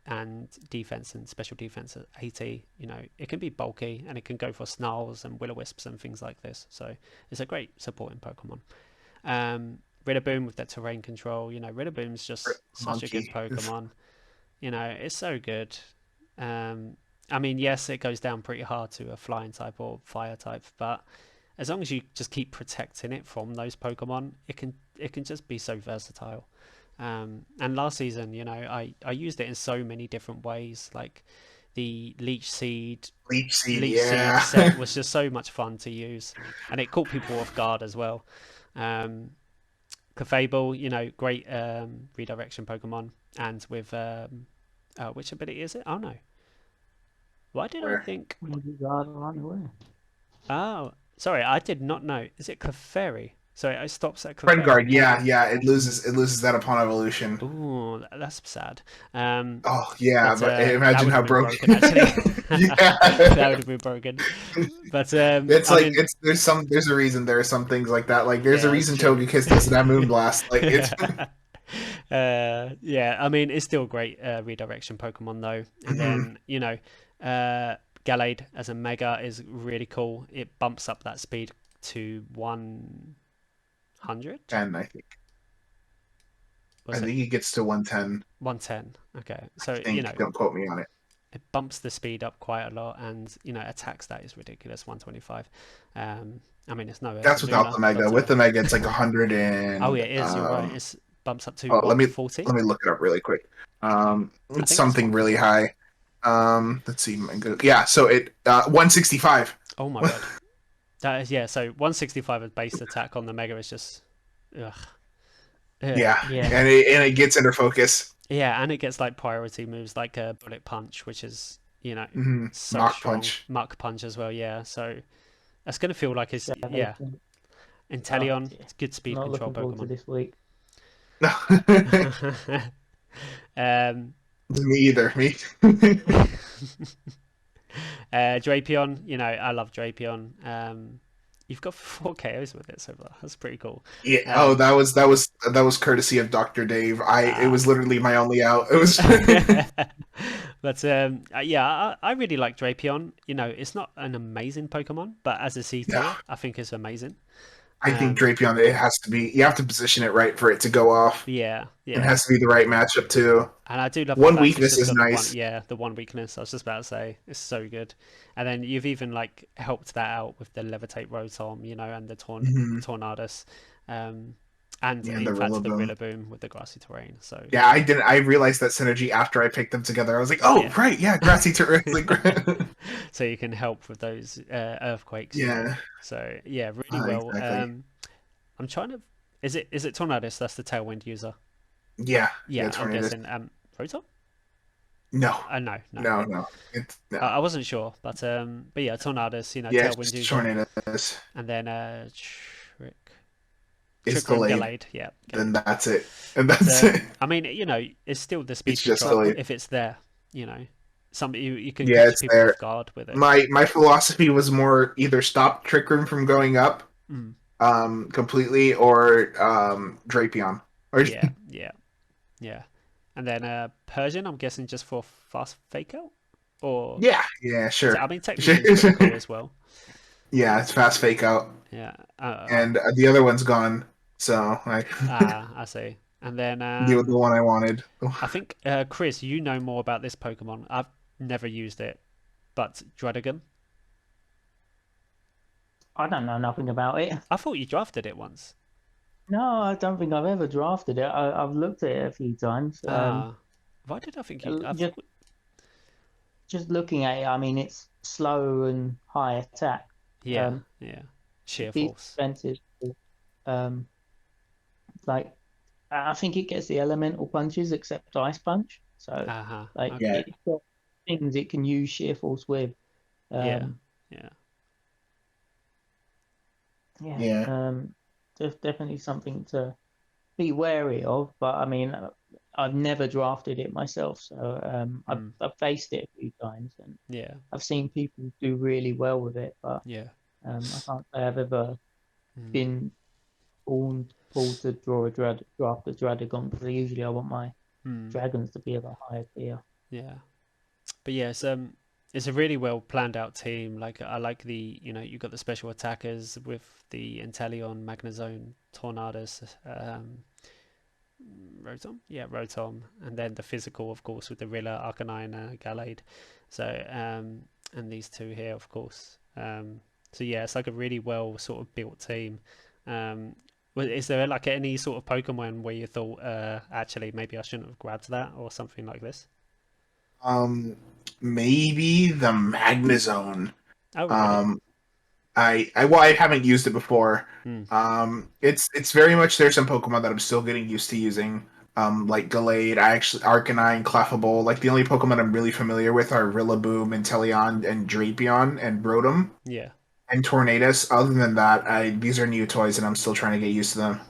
and defense and special defense at 80, you know, it can be bulky and it can go for Snarls and Will-O-Wisps and things like this. So it's a great supporting Pokemon. Rillaboom with that terrain control, you know, Rillaboom's just such a good Monkey. Pokemon. You know, it's so good. I mean, yes, it goes down pretty hard to a flying type or fire type, but as long as you just keep protecting it from those Pokemon, it can just be so versatile. And last season, I used it in so many different ways. Like the Leech Seed, leech seed yeah. set was just so much fun to use, and it caught people off guard as well. Um, Clefable, great redirection Pokemon, and with which ability is it? Oh no, why did I Where think? Maybe God run away. Oh, sorry, I did not know. Is it Clefairy? Sorry, it stops at Friend Clefairy. Guard, yeah, yeah, it loses that upon evolution. Ooh, that's sad. Oh yeah, But but that imagine would have how been broken. broken actually. That Yeah. would have been broken. But It's I like mean, there's a reason there are some things like that. Like there's a yeah, that's reason true. Togekiss doesn't have Moonblast. Like it's Yeah, I mean, it's still great redirection Pokemon though. And Mhm. then, uh, Gallade as a Mega is really cool. It bumps up that speed to 100. 10, I think. I Was it think he gets to 110. 110? Okay, so, Don't quote me on it. it bumps the speed up quite a lot, and attacks that is ridiculous, 125. I mean, it's nowhere to That's without Luna, the Mega. but With the Mega, it's like 100 oh and yeah, it is. You're right. It's bumps up to oh, what, 40? let me look it up really quick. I It's think it's something really 140. high. Let's see. Yeah, so it 165. Oh my god. That is, yeah, so 165 as base attack on the Mega is just ugh. Ugh. Yeah, Yeah. and it gets into focus. Yeah, and it gets like priority moves like a Bullet Punch, which is, so Mach strong. Punch. Muck Punch as well, yeah. So that's gonna feel like it's, Definitely. yeah. Oh, Inteleon, dear. it's good speed Not control looking forward to Pokemon. this week. um Me either. Me. Drapion, I love Drapion. You've got 4 KOs with it so far. That's pretty cool. Yeah. Oh, Um, that was courtesy of Dr. Dave. It ah. was literally my only out. It was. But yeah, I really like Drapion. It's not an amazing Pokemon, but as a C Yeah, tier, I think it's amazing. I think Um, Drapion. It has to be. You have to position it right for it to go off. yeah, It yeah. has to be the right matchup too. And I do love the One fact it's weakness just is got nice. the one weakness. I was just about to say, it's so good. And then you've even like helped that out with the Levitate Rotom, and the Hmm. Tornadus, um, and Yeah, in the fact the Rillaboom. Rillaboom with the grassy terrain. So Yeah, I didn't. I realized that synergy after I picked them together. I was like, oh yeah, right, yeah, grassy terrain. Like, so you can help with those earthquakes. yeah, So yeah, really well. exactly. I'm trying to. Is it Tornadus? That's the Tailwind user. Yeah, yeah, Yeah, I'm tornadoes. guessing. Rotom? No, No, no. no. It's no. I wasn't sure, but yeah, Tornadus, Yeah, it's Tailwind just user, tornadoes. and then It's Trick Room delayed. Gallade, yeah, Then Gallade. that's it. And But that's it. I mean, it's still the speed It's just control delayed. if it's there, some you can Yeah, catch it's people there. off guard with it. My philosophy was more either stop Trick Room from going up Mm, completely or Drapion. Or yeah, yeah, yeah, and then Persian, I'm guessing just for fast fake out, or yeah, sure. I mean Sure. technically it's pretty cool as well. Yeah, it's fast fake out. Yeah, And the other one's gone. So I I see. And then the one I wanted. I think Chris, you know more about this Pokemon. I've never used it, but Druddigon. I don't know nothing about it. I thought you drafted it once. No, I don't think I've ever drafted it. I've looked at it a few times. Ah, why did I think you? I Just thought, just looking at it, I mean, it's slow and high attack. yeah, yeah, sheer force. Defensive. Um, like I think it gets the elemental punches except ice punch. So like Okay. Yeah, it's got things it can use sheer force with. Yeah, Um, yeah, yeah. yeah. Definitely something to be wary of. But I mean, I've never drafted it myself, so mm, I've faced it a few times and yeah, I've seen people do really well with it. But yeah, I can't say I've ever mm, been pulled to draft a Dradagon because usually I want my mm, dragons to be of a higher tier. yeah. But yeah, it's a really well planned out team. Like I like you got the special attackers with the Inteleon, Magnezone, Tornadus, Rotom, yeah, Rotom, and then the physical, of course, with the Rilla, Arcanine, Gallade. So and these two here, of course. So yeah, it's like a really well sort of built team. Um, Is there like any sort of Pokemon where you thought, actually, maybe I shouldn't have grabbed that or something like this? Um, maybe the Magnezone. Oh, really? Um, I haven't used it before. Hmm. It's very much there's some Pokemon that I'm still getting used to using. Like Gallade, I actually Arcanine, Clefable. Like the only Pokemon I'm really familiar with are Rillaboom, and Teleon, and Drapion, and Rotom, Yeah. and Tornadus. Other than that, I these are new toys, and I'm still trying to get used to them.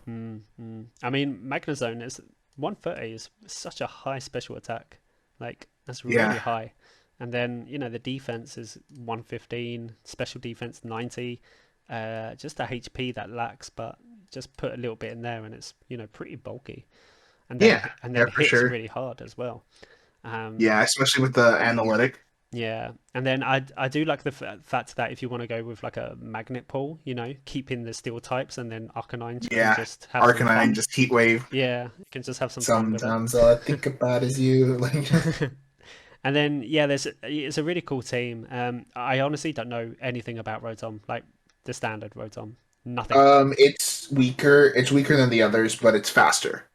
I mean, Magnezone is 130 is such a high special attack. Like that's really Yeah, high. And then, the defense is 115, special defense 90. Just a HP that lacks, but just put a little bit in there and it's, pretty bulky. And then yeah, and yeah, then for hits sure. really hard as well. Um, Yeah, especially with the analytic. yeah, and then I do like the fact that if you want to go with like a magnet pull, keeping the steel types, and then Arcanine can Yeah, just have some Arcanine, fun. just Heat Wave. Yeah, you can just have some fun with it. Sometimes all I think about is you. Like, And then yeah, it's a really cool team. I honestly don't know anything about Rotom, like the standard Rotom, nothing. it's weaker. It's weaker than the others, but it's faster.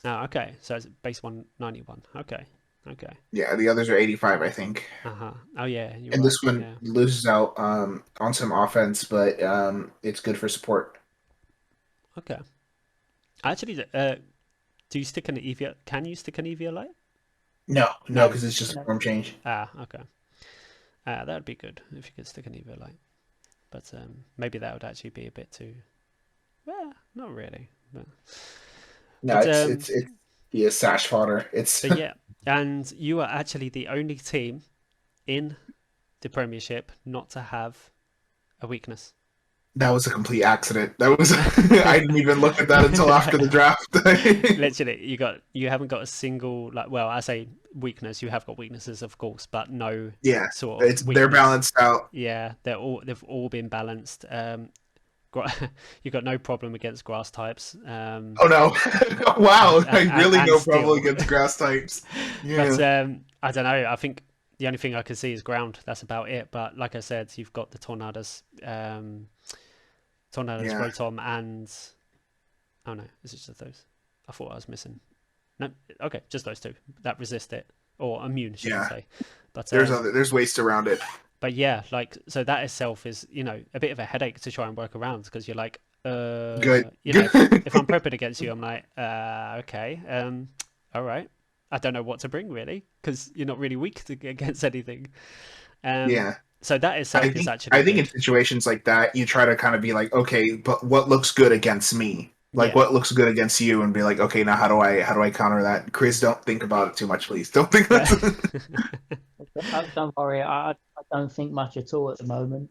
Oh, okay, so it's base 191. Okay, okay. Yeah, the others are 85, I think. Uh-huh. Oh yeah, you're And right. this one Yeah. loses out on some offense, but it's good for support. Okay. Actually, do you stick an Eevee? Can you stick an Eviolite? No, no, No. because it's just a form change. Ah, okay. That would be good if you could stick an Eviolite. But maybe that would actually be a bit too. Well, not really. But No, but it's yeah, sash fodder. It's but yeah, and you are actually the only team in the Premiership not to have a weakness. that was a complete accident. That was I didn't even look at that until after the draft. Literally, you haven't got a single, like, well, I say weakness. You have got weaknesses, of course, but no Yeah, sort it's of they're weakness. balanced out. Yeah, they've all been balanced. You've got no problem against grass types. Oh no! Wow, I really And no problem steel. against grass types. But Yeah, I don't know. I think the only thing I can see is ground. That's about it. But like I said, you've got the Tornadoes, yeah, Rotom, and oh no, is it just those? I thought I was missing. No, okay, just those two that resist it or immune, should I yeah. say? But There's ways around it. but yeah, like so that itself is a bit of a headache to try and work around because you're like Good. if I'm prepping against you, I'm like okay, all right. I don't know what to bring really because you're not really weak against anything. Um, Yeah. so that I itself is think actually I think in good. situations like that, you try to kind of be like, okay, but what looks good against me? Like Yeah. what looks good against you, and be like, okay, now how do I counter that? Chris, don't think about it too much, please. Don't think that's Don't worry, I don't think much at all at the moment.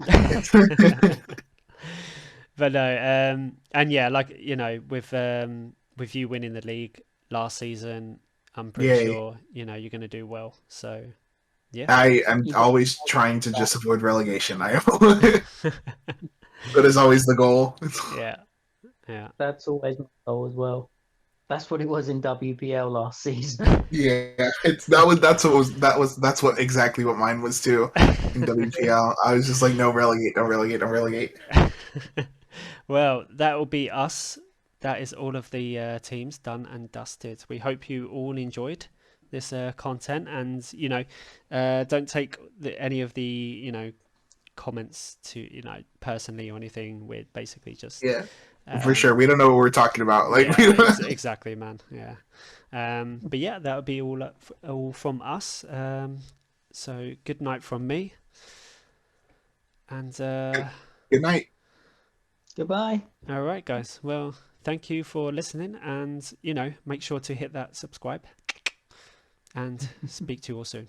But no, and yeah, like with you winning the league last season, I'm pretty Yay. sure you're going to do well. So yeah, I am You got always trying to that. just avoid relegation. That is always the goal. yeah, yeah. That's always my goal as well. That's what it was in WPL last season. Yeah, that's what exactly what mine was too in WPL. I was just like, no, relegate, don't relegate, don't relegate. Well, that will be us. That is all of the teams done and dusted. We hope you all enjoyed this content, and don't take any of the comments to personally or anything. We're basically just Yeah, for um, sure. We don't know what we're talking about. Like, yeah, we don't... exactly, man. Yeah, but yeah, that would be all from us. So good night from me, and Good night. Goodbye. all right, guys. Well, thank you for listening, and make sure to hit that subscribe, and speak to you all soon.